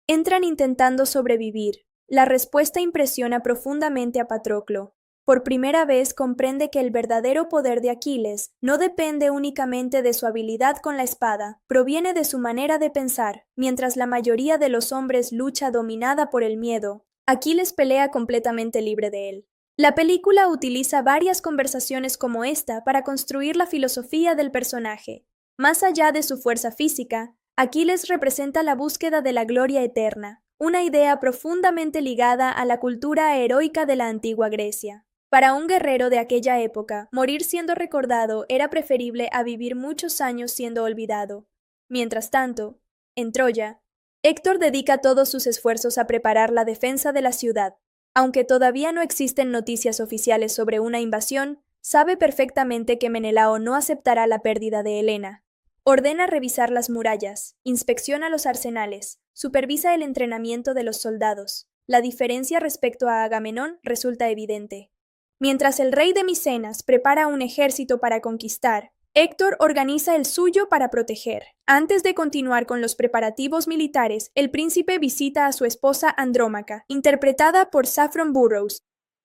entran intentando sobrevivir. La respuesta impresiona profundamente a Patroclo. Por primera vez comprende que el verdadero poder de Aquiles no depende únicamente de su habilidad con la espada, proviene de su manera de pensar. Mientras la mayoría de los hombres lucha dominada por el miedo, Aquiles pelea completamente libre de él. La película utiliza varias conversaciones como esta para construir la filosofía del personaje. Más allá de su fuerza física, Aquiles representa la búsqueda de la gloria eterna, una idea profundamente ligada a la cultura heroica de la antigua Grecia. Para un guerrero de aquella época, morir siendo recordado era preferible a vivir muchos años siendo olvidado. Mientras tanto, en Troya, Héctor dedica todos sus esfuerzos a preparar la defensa de la ciudad. Aunque todavía no existen noticias oficiales sobre una invasión, sabe perfectamente que Menelao no aceptará la pérdida de Helena. Ordena revisar las murallas, inspecciona los arsenales, supervisa el entrenamiento de los soldados. La diferencia respecto a Agamenón resulta evidente. Mientras el rey de Micenas prepara un ejército para conquistar, Héctor organiza el suyo para proteger. Antes de continuar con los preparativos militares, el príncipe visita a su esposa Andrómaca, interpretada por Saffron Burrows.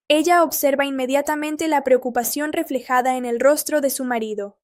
Ella observa inmediatamente la preocupación reflejada en el rostro de su marido.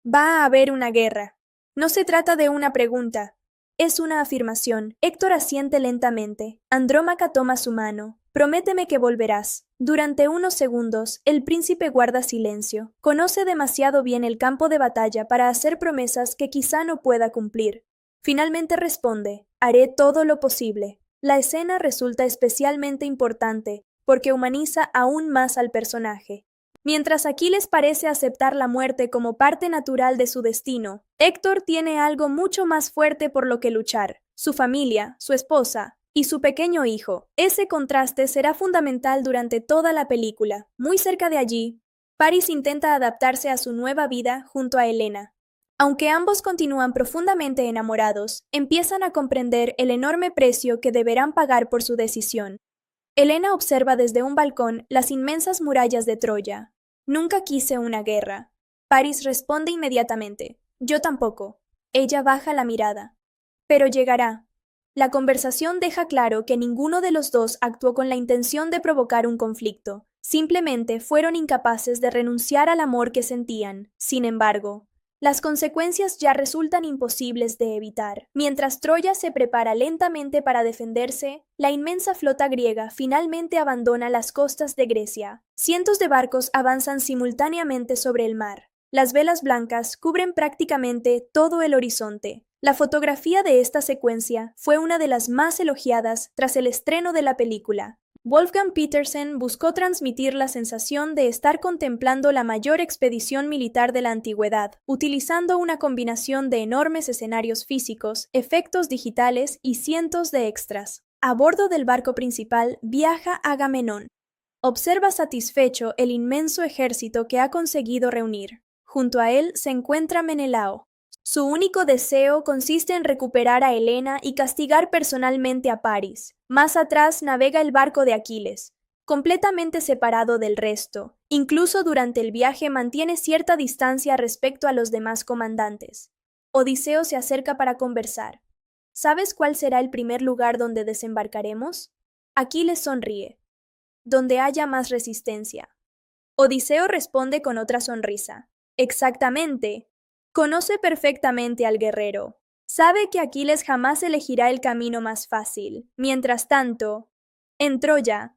Va a haber una guerra. No se trata de una pregunta. Es una afirmación. Héctor asiente lentamente. Andrómaca toma su mano. Prométeme que volverás. Durante unos segundos, el príncipe guarda silencio. Conoce demasiado bien el campo de batalla para hacer promesas que quizá no pueda cumplir. Finalmente responde, haré todo lo posible. La escena resulta especialmente importante porque humaniza aún más al personaje. Mientras Aquiles parece aceptar la muerte como parte natural de su destino, Héctor tiene algo mucho más fuerte por lo que luchar: su familia, su esposa y su pequeño hijo. Ese contraste será fundamental durante toda la película. Muy cerca de allí, Paris intenta adaptarse a su nueva vida junto a Helena. Aunque ambos continúan profundamente enamorados, empiezan a comprender el enorme precio que deberán pagar por su decisión. Helena observa desde un balcón las inmensas murallas de Troya. Nunca quise una guerra. Paris responde inmediatamente. Yo tampoco. Ella baja la mirada. Pero llegará. La conversación deja claro que ninguno de los dos actuó con la intención de provocar un conflicto. Simplemente fueron incapaces de renunciar al amor que sentían. Sin embargo, las consecuencias ya resultan imposibles de evitar. Mientras Troya se prepara lentamente para defenderse, la inmensa flota griega finalmente abandona las costas de Grecia. Cientos de barcos avanzan simultáneamente sobre el mar. Las velas blancas cubren prácticamente todo el horizonte. La fotografía de esta secuencia fue una de las más elogiadas tras el estreno de la película. Wolfgang Petersen buscó transmitir la sensación de estar contemplando la mayor expedición militar de la antigüedad, utilizando una combinación de enormes escenarios físicos, efectos digitales y cientos de extras. A bordo del barco principal viaja Agamenón. Observa satisfecho el inmenso ejército que ha conseguido reunir. Junto a él se encuentra Menelao. Su único deseo consiste en recuperar a Helena y castigar personalmente a Paris. Más atrás navega el barco de Aquiles, completamente separado del resto. Incluso durante el viaje mantiene cierta distancia respecto a los demás comandantes. Odiseo se acerca para conversar. ¿Sabes cuál será el primer lugar donde desembarcaremos? Aquiles sonríe. Donde haya más resistencia. Odiseo responde con otra sonrisa. Exactamente. Conoce perfectamente al guerrero. Sabe que Aquiles jamás elegirá el camino más fácil. Mientras tanto, en Troya,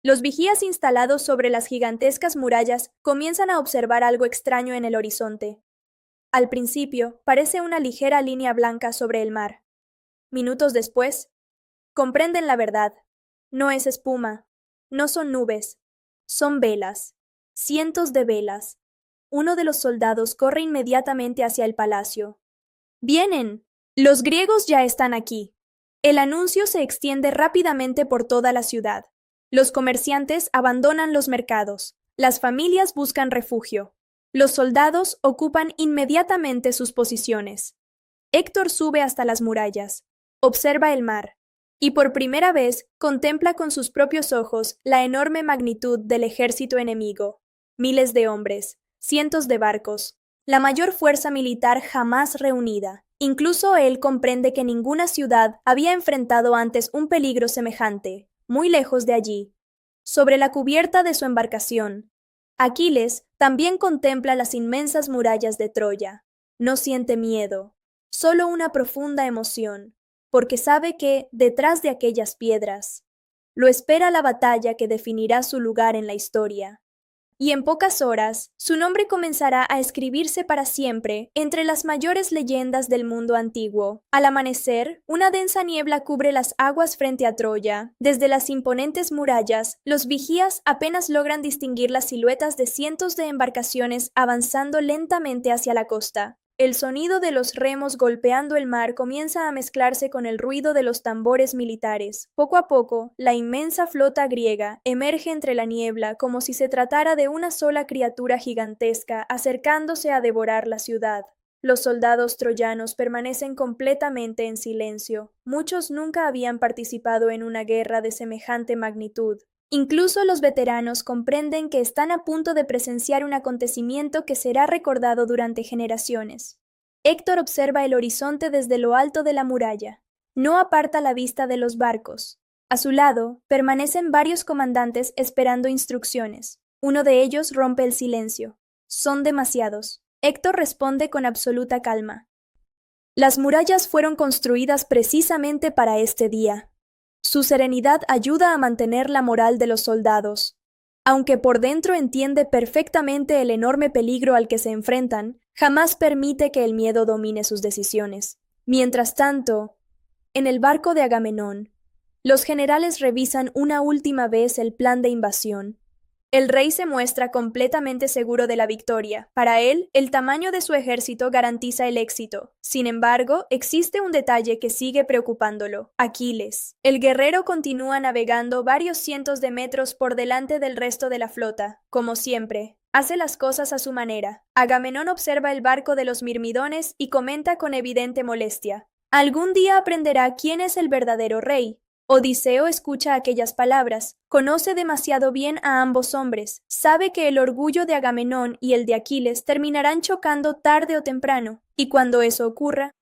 los vigías instalados sobre las gigantescas murallas comienzan a observar algo extraño en el horizonte. Al principio, parece una ligera línea blanca sobre el mar. Minutos después, comprenden la verdad. No es espuma, no son nubes, son velas, cientos de velas. Uno de los soldados corre inmediatamente hacia el palacio. ¡Vienen! Los griegos ya están aquí. El anuncio se extiende rápidamente por toda la ciudad. Los comerciantes abandonan los mercados. Las familias buscan refugio. Los soldados ocupan inmediatamente sus posiciones. Héctor sube hasta las murallas, observa el mar, y por primera vez contempla con sus propios ojos la enorme magnitud del ejército enemigo. Miles de hombres, cientos de barcos, la mayor fuerza militar jamás reunida. Incluso él comprende que ninguna ciudad había enfrentado antes un peligro semejante, muy lejos de allí. Sobre la cubierta de su embarcación, Aquiles también contempla las inmensas murallas de Troya. No siente miedo, solo una profunda emoción, porque sabe que, detrás de aquellas piedras, lo espera la batalla que definirá su lugar en la historia. Y en pocas horas, su nombre comenzará a escribirse para siempre entre las mayores leyendas del mundo antiguo. Al amanecer, una densa niebla cubre las aguas frente a Troya. Desde las imponentes murallas, los vigías apenas logran distinguir las siluetas de cientos de embarcaciones avanzando lentamente hacia la costa. El sonido de los remos golpeando el mar comienza a mezclarse con el ruido de los tambores militares. Poco a poco, la inmensa flota griega emerge entre la niebla como si se tratara de una sola criatura gigantesca acercándose a devorar la ciudad. Los soldados troyanos permanecen completamente en silencio. Muchos nunca habían participado en una guerra de semejante magnitud. Incluso los veteranos comprenden que están a punto de presenciar un acontecimiento que será recordado durante generaciones. Héctor observa el horizonte desde lo alto de la muralla. No aparta la vista de los barcos. A su lado, permanecen varios comandantes esperando instrucciones. Uno de ellos rompe el silencio. Son demasiados. Héctor responde con absoluta calma. Las murallas fueron construidas precisamente para este día. Su serenidad ayuda a mantener la moral de los soldados. Aunque por dentro entiende perfectamente el enorme peligro al que se enfrentan, jamás permite que el miedo domine sus decisiones. Mientras tanto, en el barco de Agamenón, los generales revisan una última vez el plan de invasión. El rey se muestra completamente seguro de la victoria. Para él, el tamaño de su ejército garantiza el éxito. Sin embargo, existe un detalle que sigue preocupándolo: Aquiles. El guerrero continúa navegando varios cientos de metros por delante del resto de la flota. Como siempre, hace las cosas a su manera. Agamenón observa el barco de los mirmidones y comenta con evidente molestia: algún día aprenderá quién es el verdadero rey. Odiseo escucha aquellas palabras, conoce demasiado bien a ambos hombres, sabe que el orgullo de Agamenón y el de Aquiles terminarán chocando tarde o temprano, y cuando eso ocurra,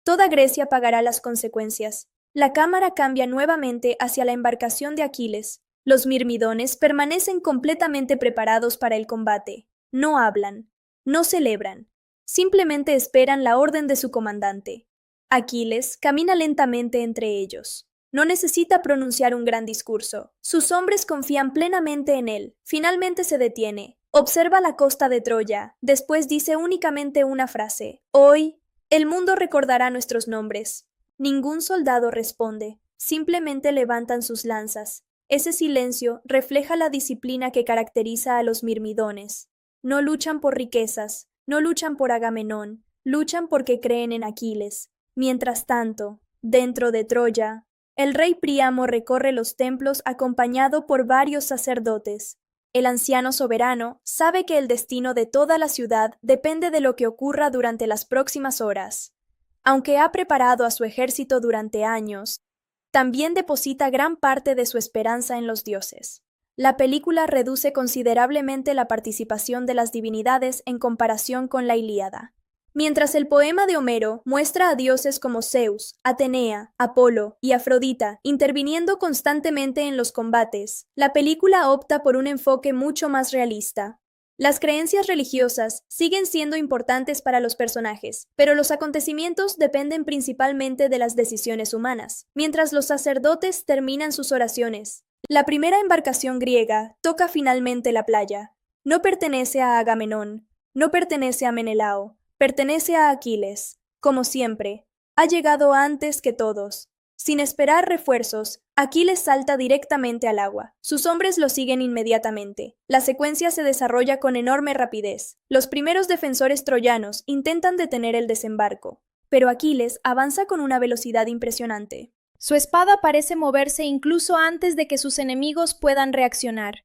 toda Grecia pagará las consecuencias. La cámara cambia nuevamente hacia la embarcación de Aquiles. Los mirmidones permanecen completamente preparados para el combate. No hablan, no celebran, simplemente esperan la orden de su comandante. Aquiles camina lentamente entre ellos. No necesita pronunciar un gran discurso. Sus hombres confían plenamente en él. Finalmente se detiene. Observa la costa de Troya. Después dice únicamente una frase: hoy, el mundo recordará nuestros nombres. Ningún soldado responde. Simplemente levantan sus lanzas. Ese silencio refleja la disciplina que caracteriza a los mirmidones. No luchan por riquezas, no luchan por Agamenón, luchan porque creen en Aquiles. Mientras tanto, dentro de Troya, el rey Príamo recorre los templos acompañado por varios sacerdotes. El anciano soberano sabe que el destino de toda la ciudad depende de lo que ocurra durante las próximas horas. Aunque ha preparado a su ejército durante años, también deposita gran parte de su esperanza en los dioses. La película reduce considerablemente la participación de las divinidades en comparación con la Ilíada. Mientras el poema de Homero muestra a dioses como Zeus, Atenea, Apolo y Afrodita interviniendo constantemente en los combates, la película opta por un enfoque mucho más realista. Las creencias religiosas siguen siendo importantes para los personajes, pero los acontecimientos dependen principalmente de las decisiones humanas, mientras los sacerdotes terminan sus oraciones. La primera embarcación griega toca finalmente la playa. No pertenece a Agamenón, no pertenece a Menelao, pertenece a Aquiles. Como siempre, Ha llegado antes que todos. Sin esperar refuerzos, Aquiles salta directamente al agua. Sus hombres lo siguen inmediatamente. La secuencia se desarrolla con enorme rapidez. Los primeros defensores troyanos intentan detener el desembarco, pero Aquiles avanza con una velocidad impresionante. Su espada parece moverse incluso antes de que sus enemigos puedan reaccionar.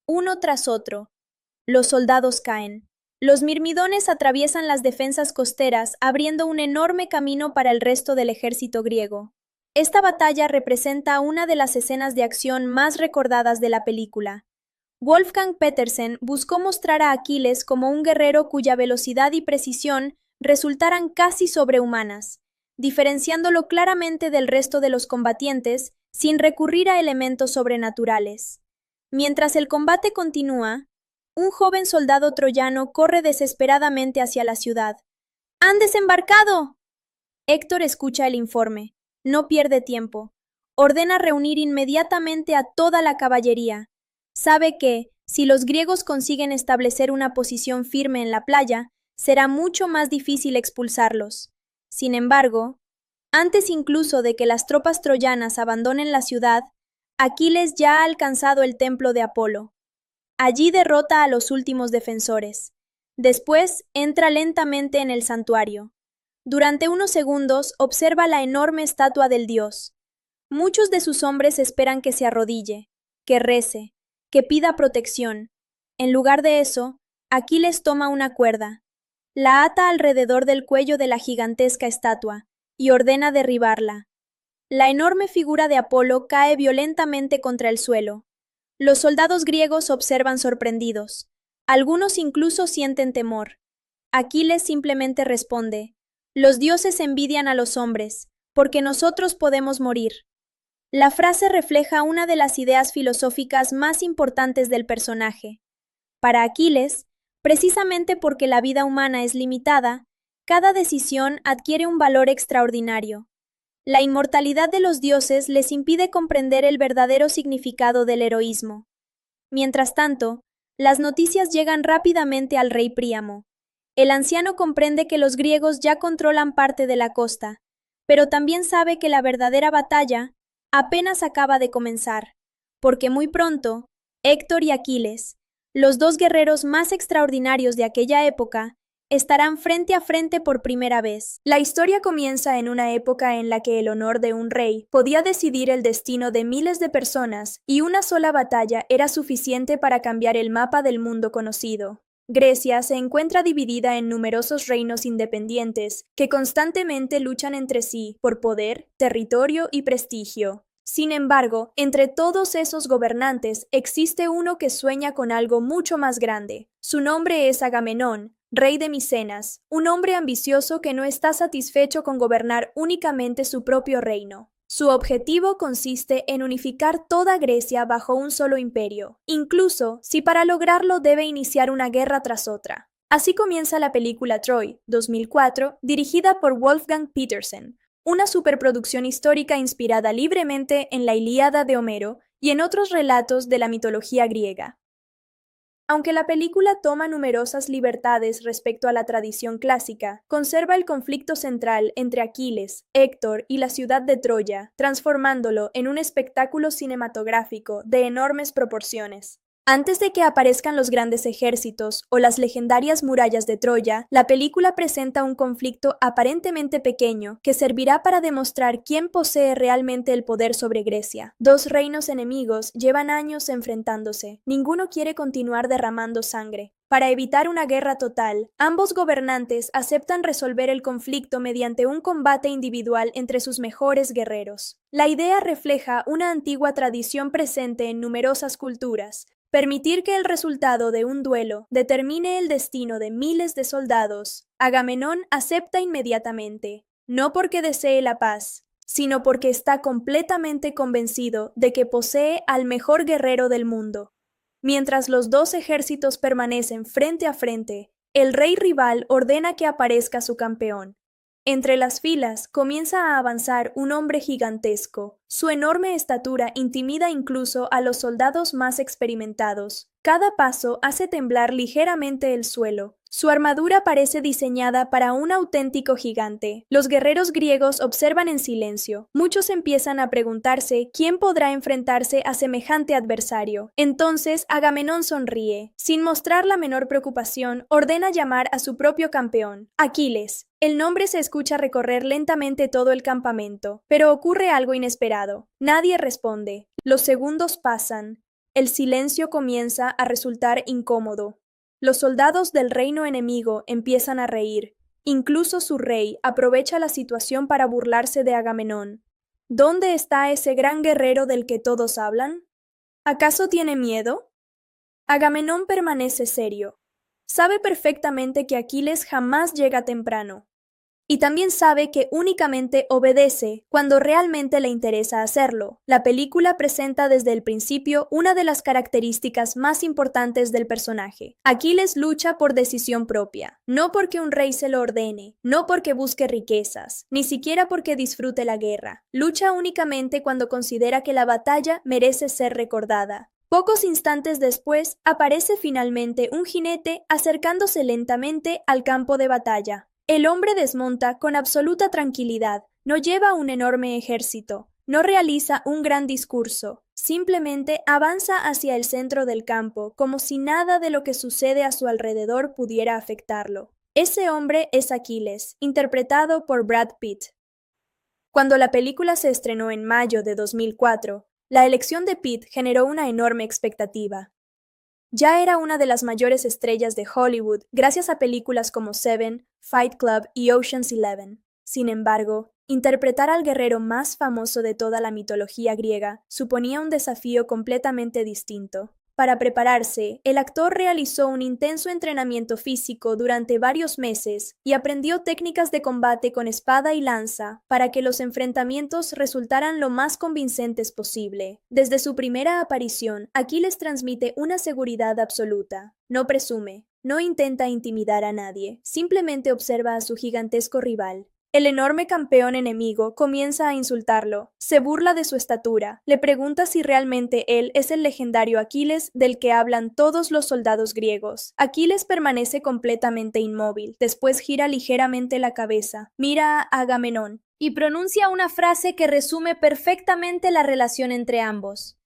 Uno tras otro, los soldados caen. Los mirmidones atraviesan las defensas costeras, abriendo un enorme camino para el resto del ejército griego. Esta batalla representa una de las escenas de acción más recordadas de la película. Wolfgang Petersen buscó mostrar a Aquiles como un guerrero cuya velocidad y precisión resultaran casi sobrehumanas, diferenciándolo claramente del resto de los combatientes sin recurrir a elementos sobrenaturales. Mientras el combate continúa, un joven soldado troyano corre desesperadamente hacia la ciudad. ¡Han desembarcado! Héctor escucha el informe. No pierde tiempo. Ordena reunir inmediatamente a toda la caballería. Sabe que, si los griegos consiguen establecer una posición firme en la playa, será mucho más difícil expulsarlos. Sin embargo, antes incluso de que las tropas troyanas abandonen la ciudad, Aquiles ya ha alcanzado el templo de Apolo. Allí derrota a los últimos defensores. Después entra lentamente en el santuario. Durante unos segundos observa la enorme estatua del dios. Muchos de sus hombres esperan que se arrodille, que rece, que pida protección. En lugar de eso, Aquiles toma una cuerda, la ata alrededor del cuello de la gigantesca estatua y ordena derribarla. La enorme figura de Apolo cae violentamente contra el suelo. Los soldados griegos observan sorprendidos. Algunos incluso sienten temor. Aquiles simplemente responde: «Los dioses envidian a los hombres, porque nosotros podemos morir». La frase refleja una de las ideas filosóficas más importantes del personaje. Para Aquiles, precisamente porque la vida humana es limitada, cada decisión adquiere un valor extraordinario. La inmortalidad de los dioses les impide comprender el verdadero significado del heroísmo. Mientras tanto, las noticias llegan rápidamente al rey Príamo. El anciano comprende que los griegos ya controlan parte de la costa, pero también sabe que la verdadera batalla apenas acaba de comenzar, porque muy pronto, Héctor y Aquiles, los dos guerreros más extraordinarios de aquella época, estarán frente a frente por primera vez. La historia comienza en una época en la que el honor de un rey podía decidir el destino de miles de personas y una sola batalla era suficiente para cambiar el mapa del mundo conocido. Grecia se encuentra dividida en numerosos reinos independientes que constantemente luchan entre sí por poder, territorio y prestigio. Sin embargo, entre todos esos gobernantes existe uno que sueña con algo mucho más grande. Su nombre es Agamenón, rey de Micenas, un hombre ambicioso que no está satisfecho con gobernar únicamente su propio reino. Su objetivo consiste en unificar toda Grecia bajo un solo imperio, incluso si para lograrlo debe iniciar una guerra tras otra. Así comienza la película Troy, 2004, dirigida por Wolfgang Petersen, una superproducción histórica inspirada libremente en la Ilíada de Homero y en otros relatos de la mitología griega. Aunque la película toma numerosas libertades respecto a la tradición clásica, conserva el conflicto central entre Aquiles, Héctor y la ciudad de Troya, transformándolo en un espectáculo cinematográfico de enormes proporciones. Antes de que aparezcan los grandes ejércitos o las legendarias murallas de Troya, la película presenta un conflicto aparentemente pequeño que servirá para demostrar quién posee realmente el poder sobre Grecia. Dos reinos enemigos llevan años enfrentándose. Ninguno quiere continuar derramando sangre. Para evitar una guerra total, ambos gobernantes aceptan resolver el conflicto mediante un combate individual entre sus mejores guerreros. La idea refleja una antigua tradición presente en numerosas culturas. Permitir que el resultado de un duelo determine el destino de miles de soldados. Agamenón acepta inmediatamente, no porque desee la paz, sino porque está completamente convencido de que posee al mejor guerrero del mundo. Mientras los dos ejércitos permanecen frente a frente, el rey rival ordena que aparezca su campeón. Entre las filas comienza a avanzar un hombre gigantesco. Su enorme estatura intimida incluso a los soldados más experimentados. Cada paso hace temblar ligeramente el suelo. Su armadura parece diseñada para un auténtico gigante. Los guerreros griegos observan en silencio. Muchos empiezan a preguntarse quién podrá enfrentarse a semejante adversario. Entonces Agamenón sonríe. Sin mostrar la menor preocupación, ordena llamar a su propio campeón, Aquiles. El nombre se escucha recorrer lentamente todo el campamento, pero ocurre algo inesperado. Nadie responde. Los segundos pasan. El silencio comienza a resultar incómodo. Los soldados del reino enemigo empiezan a reír. Incluso su rey aprovecha la situación para burlarse de Agamenón. ¿Dónde está ese gran guerrero del que todos hablan? ¿Acaso tiene miedo? Agamenón permanece serio. Sabe perfectamente que Aquiles jamás llega temprano. Y también sabe que únicamente obedece cuando realmente le interesa hacerlo. La película presenta desde el principio una de las características más importantes del personaje. Aquiles lucha por decisión propia, no porque un rey se lo ordene, no porque busque riquezas, ni siquiera porque disfrute la guerra. Lucha únicamente cuando considera que la batalla merece ser recordada. Pocos instantes después, aparece finalmente un jinete acercándose lentamente al campo de batalla. El hombre desmonta con absoluta tranquilidad, no lleva un enorme ejército, no realiza un gran discurso, simplemente avanza hacia el centro del campo como si nada de lo que sucede a su alrededor pudiera afectarlo. Ese hombre es Aquiles, interpretado por Brad Pitt. Cuando la película se estrenó en mayo de 2004, la elección de Pitt generó una enorme expectativa. Ya era una de las mayores estrellas de Hollywood gracias a películas como Seven, Fight Club y Ocean's 11. Sin embargo, interpretar al guerrero más famoso de toda la mitología griega suponía un desafío completamente distinto. Para prepararse, el actor realizó un intenso entrenamiento físico durante varios meses y aprendió técnicas de combate con espada y lanza para que los enfrentamientos resultaran lo más convincentes posible. Desde su primera aparición, Aquiles transmite una seguridad absoluta. No presume, no intenta intimidar a nadie, simplemente observa a su gigantesco rival. El enorme campeón enemigo comienza a insultarlo, se burla de su estatura, le pregunta si realmente él es el legendario Aquiles del que hablan todos los soldados griegos. Aquiles permanece completamente inmóvil, después gira ligeramente la cabeza, mira a Agamenón y pronuncia una frase que resume perfectamente la relación entre ambos.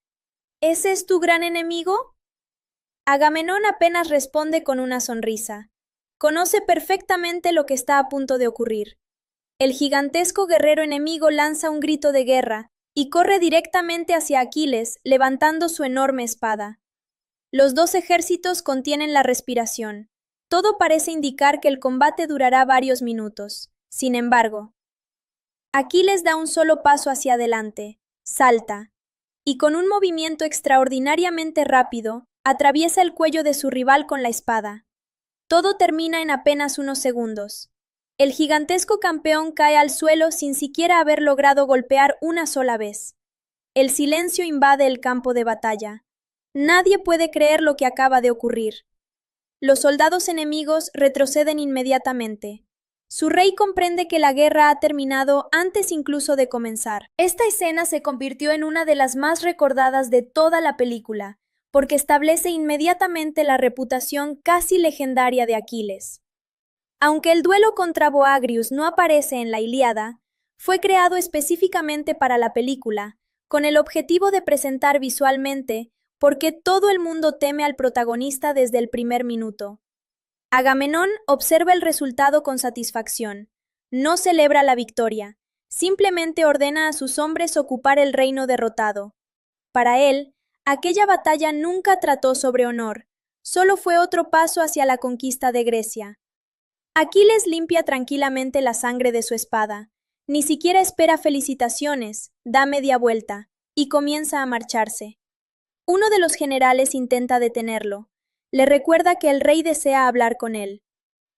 ¿Ese es tu gran enemigo? Agamenón apenas responde con una sonrisa. Conoce perfectamente lo que está a punto de ocurrir. El gigantesco guerrero enemigo lanza un grito de guerra y corre directamente hacia Aquiles, levantando su enorme espada. Los dos ejércitos contienen la respiración. Todo parece indicar que el combate durará varios minutos. Sin embargo, Aquiles da un solo paso hacia adelante, salta, y con un movimiento extraordinariamente rápido, atraviesa el cuello de su rival con la espada. Todo termina en apenas unos segundos. El gigantesco campeón cae al suelo sin siquiera haber logrado golpear una sola vez. El silencio invade el campo de batalla. Nadie puede creer lo que acaba de ocurrir. Los soldados enemigos retroceden inmediatamente. Su rey comprende que la guerra ha terminado antes incluso de comenzar. Esta escena se convirtió en una de las más recordadas de toda la película, porque establece inmediatamente la reputación casi legendaria de Aquiles. Aunque el duelo contra Boagrius no aparece en la Ilíada, fue creado específicamente para la película, con el objetivo de presentar visualmente por qué todo el mundo teme al protagonista desde el primer minuto. Agamenón observa el resultado con satisfacción. No celebra la victoria, simplemente ordena a sus hombres ocupar el reino derrotado. Para él, aquella batalla nunca trató sobre honor, solo fue otro paso hacia la conquista de Grecia. Aquiles limpia tranquilamente la sangre de su espada, ni siquiera espera felicitaciones, da media vuelta y comienza a marcharse. Uno de los generales intenta detenerlo, le recuerda que el rey desea hablar con él.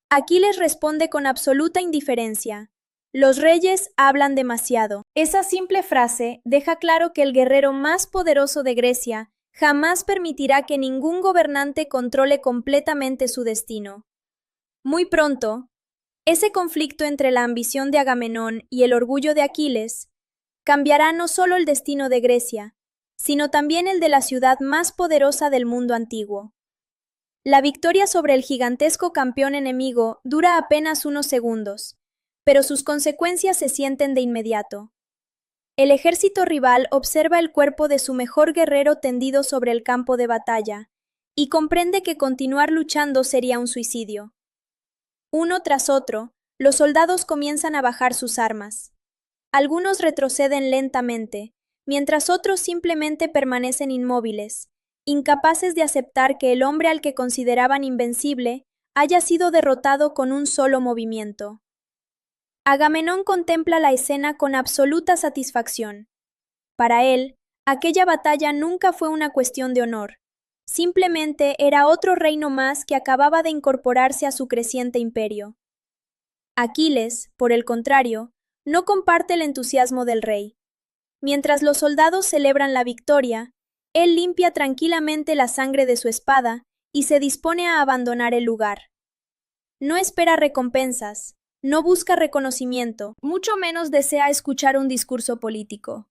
Aquiles responde con absoluta indiferencia. Los reyes hablan demasiado. Esa simple frase deja claro que el guerrero más poderoso de Grecia jamás permitirá que ningún gobernante controle completamente su destino. Muy pronto, ese conflicto entre la ambición de Agamenón y el orgullo de Aquiles cambiará no solo el destino de Grecia, sino también el de la ciudad más poderosa del mundo antiguo. La victoria sobre el gigantesco campeón enemigo dura apenas unos segundos, pero sus consecuencias se sienten de inmediato. El ejército rival observa el cuerpo de su mejor guerrero tendido sobre el campo de batalla, y comprende que continuar luchando sería un suicidio. Uno tras otro, los soldados comienzan a bajar sus armas. Algunos retroceden lentamente, mientras otros simplemente permanecen inmóviles, incapaces de aceptar que el hombre al que consideraban invencible haya sido derrotado con un solo movimiento. Agamenón contempla la escena con absoluta satisfacción. Para él, aquella batalla nunca fue una cuestión de honor. Simplemente era otro reino más que acababa de incorporarse a su creciente imperio. Aquiles, por el contrario, no comparte el entusiasmo del rey. Mientras los soldados celebran la victoria, él limpia tranquilamente la sangre de su espada y se dispone a abandonar el lugar. No espera recompensas, no busca reconocimiento, mucho menos desea escuchar un discurso político.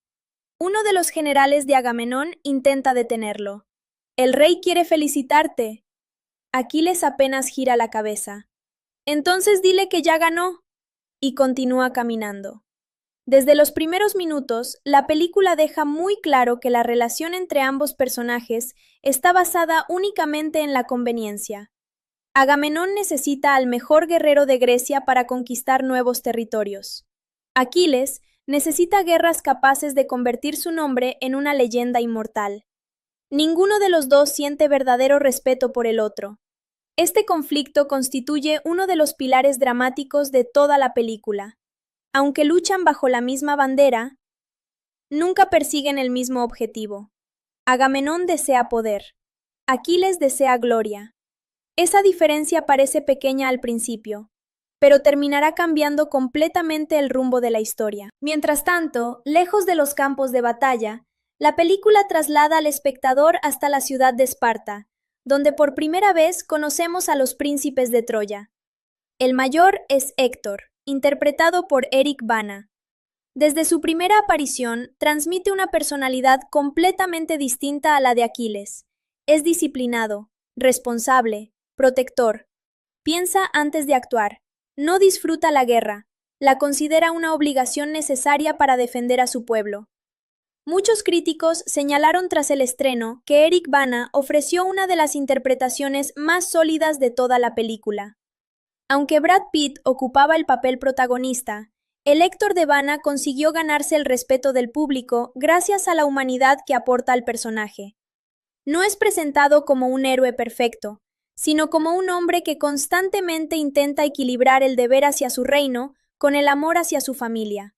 Uno de los generales de Agamenón intenta detenerlo. «El rey quiere felicitarte». Aquiles apenas gira la cabeza. «Entonces dile que ya ganó». Y continúa caminando. Desde los primeros minutos, la película deja muy claro que la relación entre ambos personajes está basada únicamente en la conveniencia. Agamenón necesita al mejor guerrero de Grecia para conquistar nuevos territorios. Aquiles necesita guerras capaces de convertir su nombre en una leyenda inmortal. Ninguno de los dos siente verdadero respeto por el otro. Este conflicto constituye uno de los pilares dramáticos de toda la película. Aunque luchan bajo la misma bandera, nunca persiguen el mismo objetivo. Agamenón desea poder. Aquiles desea gloria. Esa diferencia parece pequeña al principio, pero terminará cambiando completamente el rumbo de la historia. Mientras tanto, lejos de los campos de batalla, la película traslada al espectador hasta la ciudad de Esparta, donde por primera vez conocemos a los príncipes de Troya. El mayor es Héctor, interpretado por Eric Bana. Desde su primera aparición, transmite una personalidad completamente distinta a la de Aquiles. Es disciplinado, responsable, protector. Piensa antes de actuar. No disfruta la guerra. La considera una obligación necesaria para defender a su pueblo. Muchos críticos señalaron tras el estreno que Eric Bana ofreció una de las interpretaciones más sólidas de toda la película. Aunque Brad Pitt ocupaba el papel protagonista, el Héctor de Bana consiguió ganarse el respeto del público gracias a la humanidad que aporta al personaje. No es presentado como un héroe perfecto, sino como un hombre que constantemente intenta equilibrar el deber hacia su reino con el amor hacia su familia.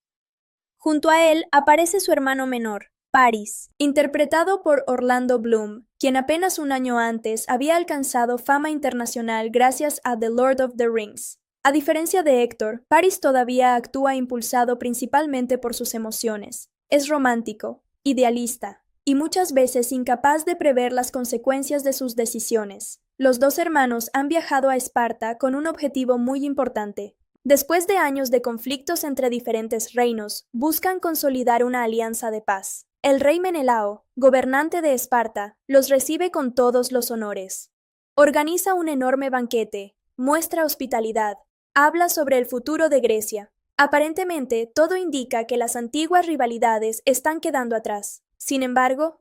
Junto a él aparece su hermano menor, Paris, interpretado por Orlando Bloom, quien apenas un año antes había alcanzado fama internacional gracias a The Lord of the Rings. A diferencia de Héctor, Paris todavía actúa impulsado principalmente por sus emociones. Es romántico, idealista, y muchas veces incapaz de prever las consecuencias de sus decisiones. Los dos hermanos han viajado a Esparta con un objetivo muy importante. Después de años de conflictos entre diferentes reinos, buscan consolidar una alianza de paz. El rey Menelao, gobernante de Esparta, los recibe con todos los honores. Organiza un enorme banquete, muestra hospitalidad, habla sobre el futuro de Grecia. Aparentemente, todo indica que las antiguas rivalidades están quedando atrás. Sin embargo,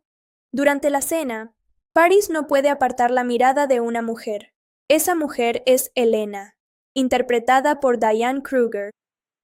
durante la cena, Paris no puede apartar la mirada de una mujer. Esa mujer es Helena, interpretada por Diane Kruger.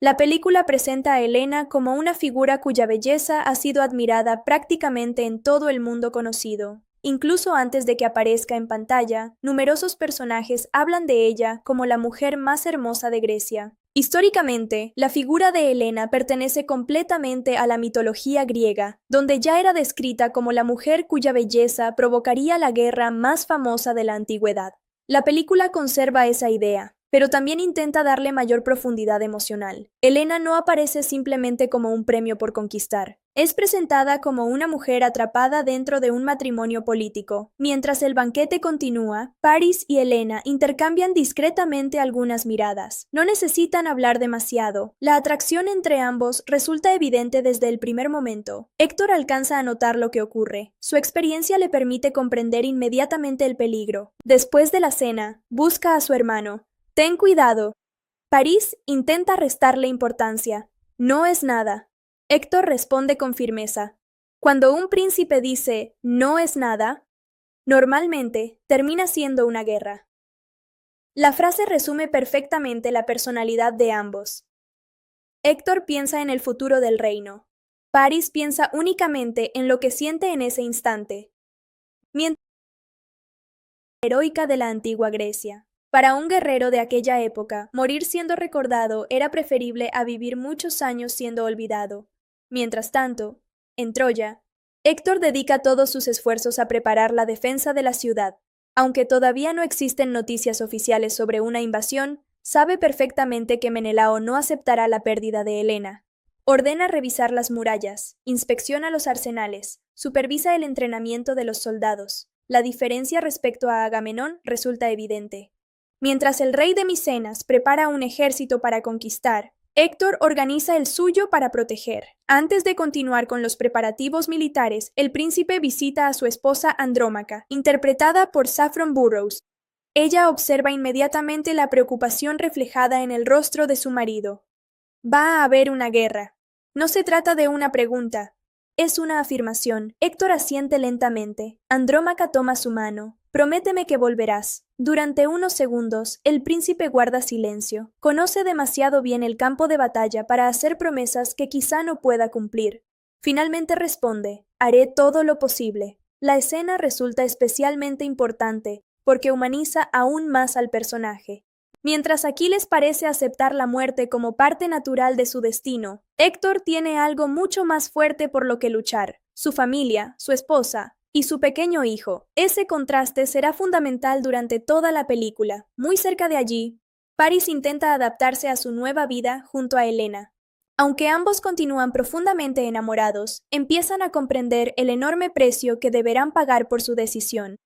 La película presenta a Helena como una figura cuya belleza ha sido admirada prácticamente en todo el mundo conocido. Incluso antes de que aparezca en pantalla, numerosos personajes hablan de ella como la mujer más hermosa de Grecia. Históricamente, la figura de Helena pertenece completamente a la mitología griega, donde ya era descrita como la mujer cuya belleza provocaría la guerra más famosa de la antigüedad. La película conserva esa idea, pero también intenta darle mayor profundidad emocional. Helena no aparece simplemente como un premio por conquistar. Es presentada como una mujer atrapada dentro de un matrimonio político. Mientras el banquete continúa, Paris y Elena intercambian discretamente algunas miradas. No necesitan hablar demasiado. La atracción entre ambos resulta evidente desde el primer momento. Héctor alcanza a notar lo que ocurre. Su experiencia le permite comprender inmediatamente el peligro. Después de la cena, busca a su hermano. Ten cuidado. Paris intenta restarle importancia. No es nada. Héctor responde con firmeza. Cuando un príncipe dice «no es nada», normalmente termina siendo una guerra. La frase resume perfectamente la personalidad de ambos. Héctor piensa en el futuro del reino. Paris piensa únicamente en lo que siente en ese instante. Mientras heroica de la antigua Grecia. Para un guerrero de aquella época, morir siendo recordado era preferible a vivir muchos años siendo olvidado. Mientras tanto, en Troya, Héctor dedica todos sus esfuerzos a preparar la defensa de la ciudad. Aunque todavía no existen noticias oficiales sobre una invasión, sabe perfectamente que Menelao no aceptará la pérdida de Helena. Ordena revisar las murallas, inspecciona los arsenales, supervisa el entrenamiento de los soldados. La diferencia respecto a Agamenón resulta evidente. Mientras el rey de Micenas prepara un ejército para conquistar, Héctor organiza el suyo para proteger. Antes de continuar con los preparativos militares, el príncipe visita a su esposa Andrómaca, interpretada por Saffron Burrows. Ella observa inmediatamente la preocupación reflejada en el rostro de su marido. Va a haber una guerra. No se trata de una pregunta. Es una afirmación. Héctor asiente lentamente. Andrómaca toma su mano. Prométeme que volverás. Durante unos segundos, el príncipe guarda silencio. Conoce demasiado bien el campo de batalla para hacer promesas que quizá no pueda cumplir. Finalmente responde, haré todo lo posible. La escena resulta especialmente importante porque humaniza aún más al personaje. Mientras Aquiles parece aceptar la muerte como parte natural de su destino, Héctor tiene algo mucho más fuerte por lo que luchar: su familia, su esposa y su pequeño hijo. Ese contraste será fundamental durante toda la película. Muy cerca de allí, Paris intenta adaptarse a su nueva vida junto a Helena. Aunque ambos continúan profundamente enamorados, empiezan a comprender el enorme precio que deberán pagar por su decisión.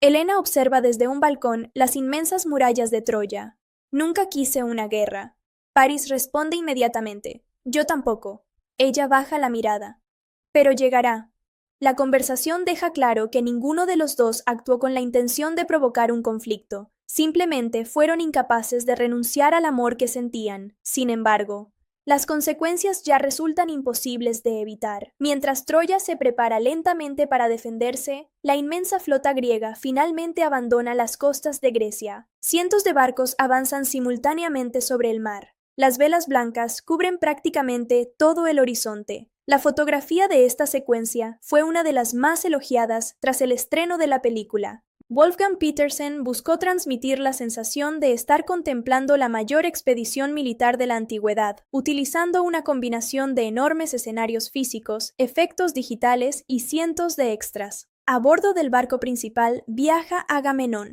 Helena observa desde un balcón las inmensas murallas de Troya. Nunca quise una guerra. Paris responde inmediatamente. Yo tampoco. Ella baja la mirada. Pero llegará. La conversación deja claro que ninguno de los dos actuó con la intención de provocar un conflicto. Simplemente fueron incapaces de renunciar al amor que sentían. Sin embargo, las consecuencias ya resultan imposibles de evitar. Mientras Troya se prepara lentamente para defenderse, la inmensa flota griega finalmente abandona las costas de Grecia. Cientos de barcos avanzan simultáneamente sobre el mar. Las velas blancas cubren prácticamente todo el horizonte. La fotografía de esta secuencia fue una de las más elogiadas tras el estreno de la película. Wolfgang Petersen buscó transmitir la sensación de estar contemplando la mayor expedición militar de la antigüedad, utilizando una combinación de enormes escenarios físicos, efectos digitales y cientos de extras. A bordo del barco principal viaja Agamenón.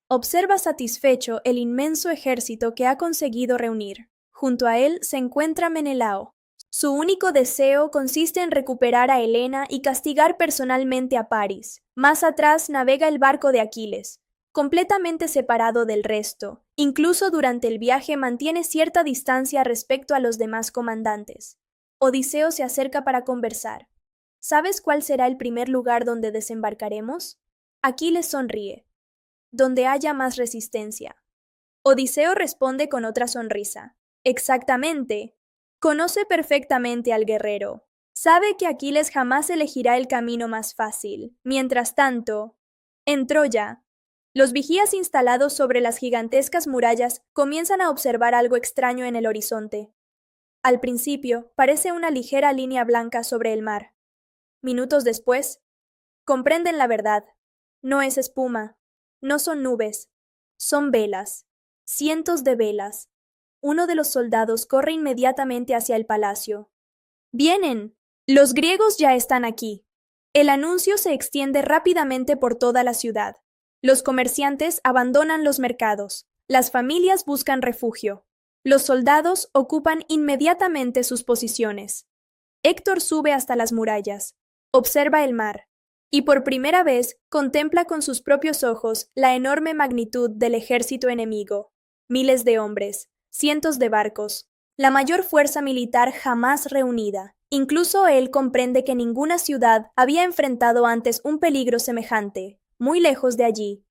Observa satisfecho el inmenso ejército que ha conseguido reunir. Junto a él se encuentra Menelao. Su único deseo consiste en recuperar a Helena y castigar personalmente a Paris. Más atrás navega el barco de Aquiles, completamente separado del resto. Incluso durante el viaje mantiene cierta distancia respecto a los demás comandantes. Odiseo se acerca para conversar. ¿Sabes cuál será el primer lugar donde desembarcaremos? Aquiles sonríe. Donde haya más resistencia. Odiseo responde con otra sonrisa. Exactamente. Conoce perfectamente al guerrero. Sabe que Aquiles jamás elegirá el camino más fácil. Mientras tanto, en Troya, los vigías instalados sobre las gigantescas murallas comienzan a observar algo extraño en el horizonte. Al principio, parece una ligera línea blanca sobre el mar. Minutos después, comprenden la verdad. No es espuma, no son nubes, son velas. Cientos de velas. Uno de los soldados corre inmediatamente hacia el palacio. ¡Vienen! Los griegos ya están aquí. El anuncio se extiende rápidamente por toda la ciudad. Los comerciantes abandonan los mercados. Las familias buscan refugio. Los soldados ocupan inmediatamente sus posiciones. Héctor sube hasta las murallas, observa el mar, y por primera vez contempla con sus propios ojos la enorme magnitud del ejército enemigo. Miles de hombres, cientos de barcos, la mayor fuerza militar jamás reunida. Incluso él comprende que ninguna ciudad había enfrentado antes un peligro semejante, muy lejos de allí.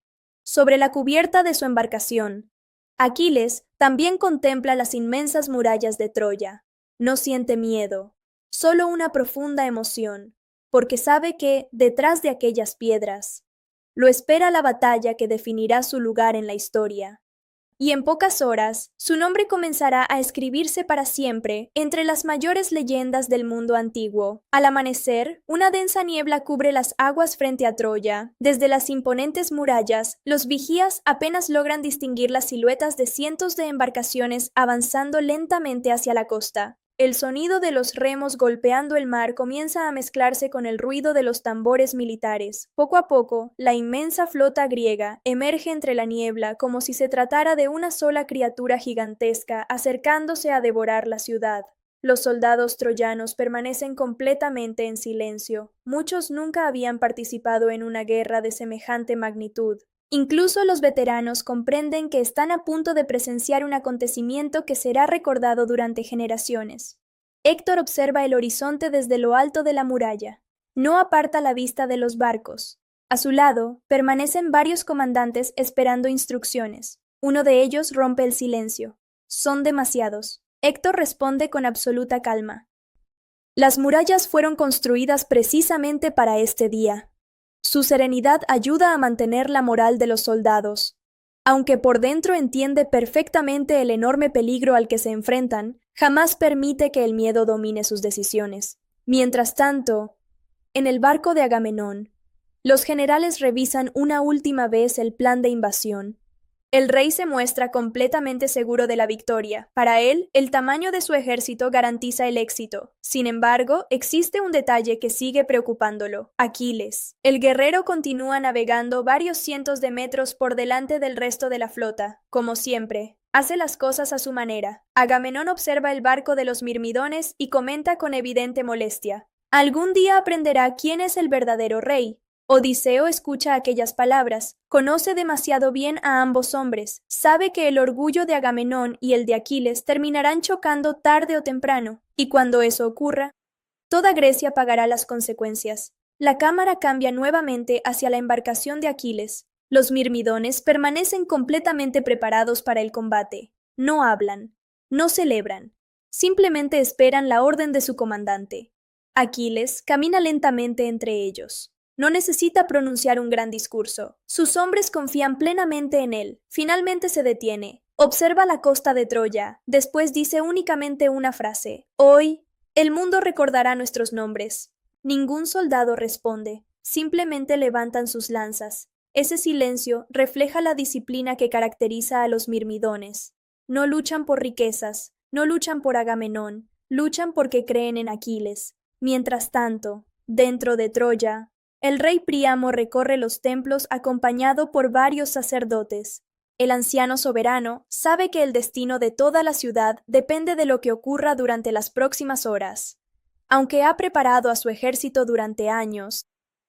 Sobre la cubierta de su embarcación, Aquiles también contempla las inmensas murallas de Troya. No siente miedo, solo una profunda emoción, porque sabe que, detrás de aquellas piedras, lo espera la batalla que definirá su lugar en la historia. Y en pocas horas, su nombre comenzará a escribirse para siempre entre las mayores leyendas del mundo antiguo. Al amanecer, una densa niebla cubre las aguas frente a Troya. Desde las imponentes murallas, los vigías apenas logran distinguir las siluetas de cientos de embarcaciones avanzando lentamente hacia la costa. El sonido de los remos golpeando el mar comienza a mezclarse con el ruido de los tambores militares. Poco a poco, la inmensa flota griega emerge entre la niebla como si se tratara de una sola criatura gigantesca acercándose a devorar la ciudad. Los soldados troyanos permanecen completamente en silencio. Muchos nunca habían participado en una guerra de semejante magnitud. Incluso los veteranos comprenden que están a punto de presenciar un acontecimiento que será recordado durante generaciones. Héctor observa el horizonte desde lo alto de la muralla. No aparta la vista de los barcos. A su lado, permanecen varios comandantes esperando instrucciones. Uno de ellos rompe el silencio. Son demasiados. Héctor responde con absoluta calma. Las murallas fueron construidas precisamente para este día. Su serenidad ayuda a mantener la moral de los soldados. Aunque por dentro entiende perfectamente el enorme peligro al que se enfrentan, jamás permite que el miedo domine sus decisiones. Mientras tanto, en el barco de Agamenón, los generales revisan una última vez el plan de invasión. El rey se muestra completamente seguro de la victoria. Para él, el tamaño de su ejército garantiza el éxito. Sin embargo, existe un detalle que sigue preocupándolo: Aquiles. El guerrero continúa navegando varios cientos de metros por delante del resto de la flota. Como siempre, hace las cosas a su manera. Agamenón observa el barco de los mirmidones y comenta con evidente molestia: algún día aprenderá quién es el verdadero rey. Odiseo escucha aquellas palabras, conoce demasiado bien a ambos hombres, sabe que el orgullo de Agamenón y el de Aquiles terminarán chocando tarde o temprano, y cuando eso ocurra, toda Grecia pagará las consecuencias. La cámara cambia nuevamente hacia la embarcación de Aquiles. Los mirmidones permanecen completamente preparados para el combate. No hablan, no celebran, simplemente esperan la orden de su comandante. Aquiles camina lentamente entre ellos. No necesita pronunciar un gran discurso. Sus hombres confían plenamente en él. Finalmente se detiene. Observa la costa de Troya. Después dice únicamente una frase: hoy, el mundo recordará nuestros nombres. Ningún soldado responde. Simplemente levantan sus lanzas. Ese silencio refleja la disciplina que caracteriza a los mirmidones. No luchan por riquezas, no luchan por Agamenón, luchan porque creen en Aquiles. Mientras tanto, dentro de Troya, el rey Príamo recorre los templos acompañado por varios sacerdotes. El anciano soberano sabe que el destino de toda la ciudad depende de lo que ocurra durante las próximas horas. Aunque ha preparado a su ejército durante años,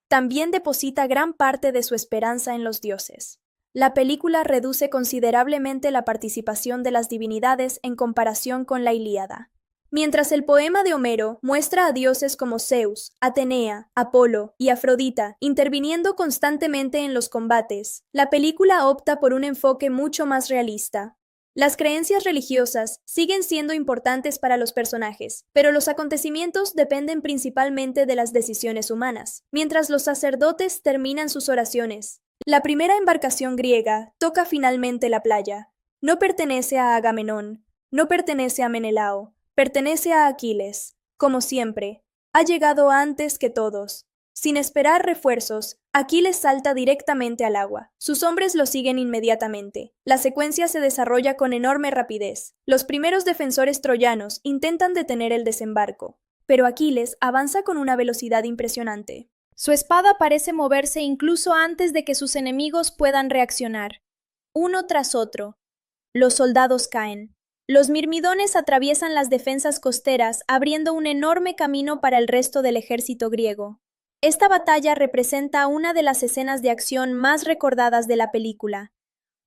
también deposita gran parte de su esperanza en los dioses. La película reduce considerablemente la participación de las divinidades en comparación con la Ilíada. Mientras el poema de Homero muestra a dioses como Zeus, Atenea, Apolo y Afrodita interviniendo constantemente en los combates, la película opta por un enfoque mucho más realista. Las creencias religiosas siguen siendo importantes para los personajes, pero los acontecimientos dependen principalmente de las decisiones humanas, mientras los sacerdotes terminan sus oraciones. La primera embarcación griega toca finalmente la playa. No pertenece a Agamenón, no pertenece a Menelao, pertenece a Aquiles. Como siempre, ha llegado antes que todos. Sin esperar refuerzos, Aquiles salta directamente al agua. Sus hombres lo siguen inmediatamente. La secuencia se desarrolla con enorme rapidez. Los primeros defensores troyanos intentan detener el desembarco, pero Aquiles avanza con una velocidad impresionante. Su espada parece moverse incluso antes de que sus enemigos puedan reaccionar. Uno tras otro, los soldados caen. Los mirmidones atraviesan las defensas costeras, abriendo un enorme camino para el resto del ejército griego. Esta batalla representa una de las escenas de acción más recordadas de la película.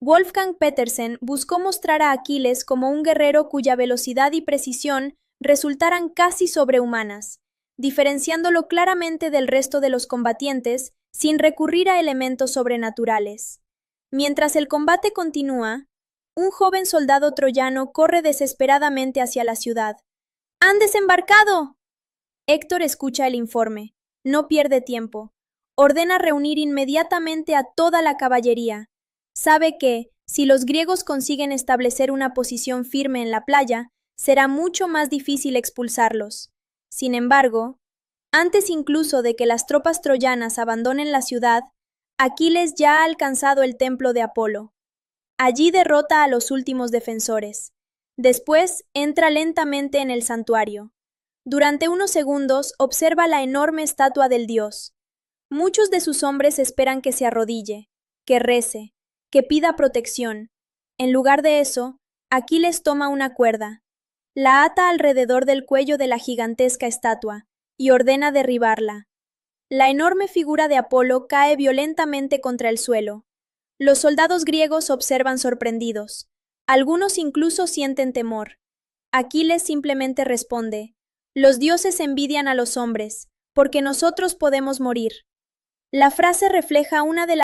Wolfgang Petersen buscó mostrar a Aquiles como un guerrero cuya velocidad y precisión resultaran casi sobrehumanas, diferenciándolo claramente del resto de los combatientes sin recurrir a elementos sobrenaturales. Mientras el combate continúa, un joven soldado troyano corre desesperadamente hacia la ciudad. ¡Han desembarcado! Héctor escucha el informe. No pierde tiempo. Ordena reunir inmediatamente a toda la caballería. Sabe que, si los griegos consiguen establecer una posición firme en la playa, será mucho más difícil expulsarlos. Sin embargo, antes incluso de que las tropas troyanas abandonen la ciudad, Aquiles ya ha alcanzado el templo de Apolo. Allí derrota a los últimos defensores. Después entra lentamente en el santuario. Durante unos segundos observa la enorme estatua del dios. Muchos de sus hombres esperan que se arrodille, que rece, que pida protección. En lugar de eso, Aquiles toma una cuerda, la ata alrededor del cuello de la gigantesca estatua y ordena derribarla. La enorme figura de Apolo cae violentamente contra el suelo. Los soldados griegos observan sorprendidos. Algunos incluso sienten temor. Aquiles simplemente responde: «Los dioses envidian a los hombres, porque nosotros podemos morir». La frase refleja una de las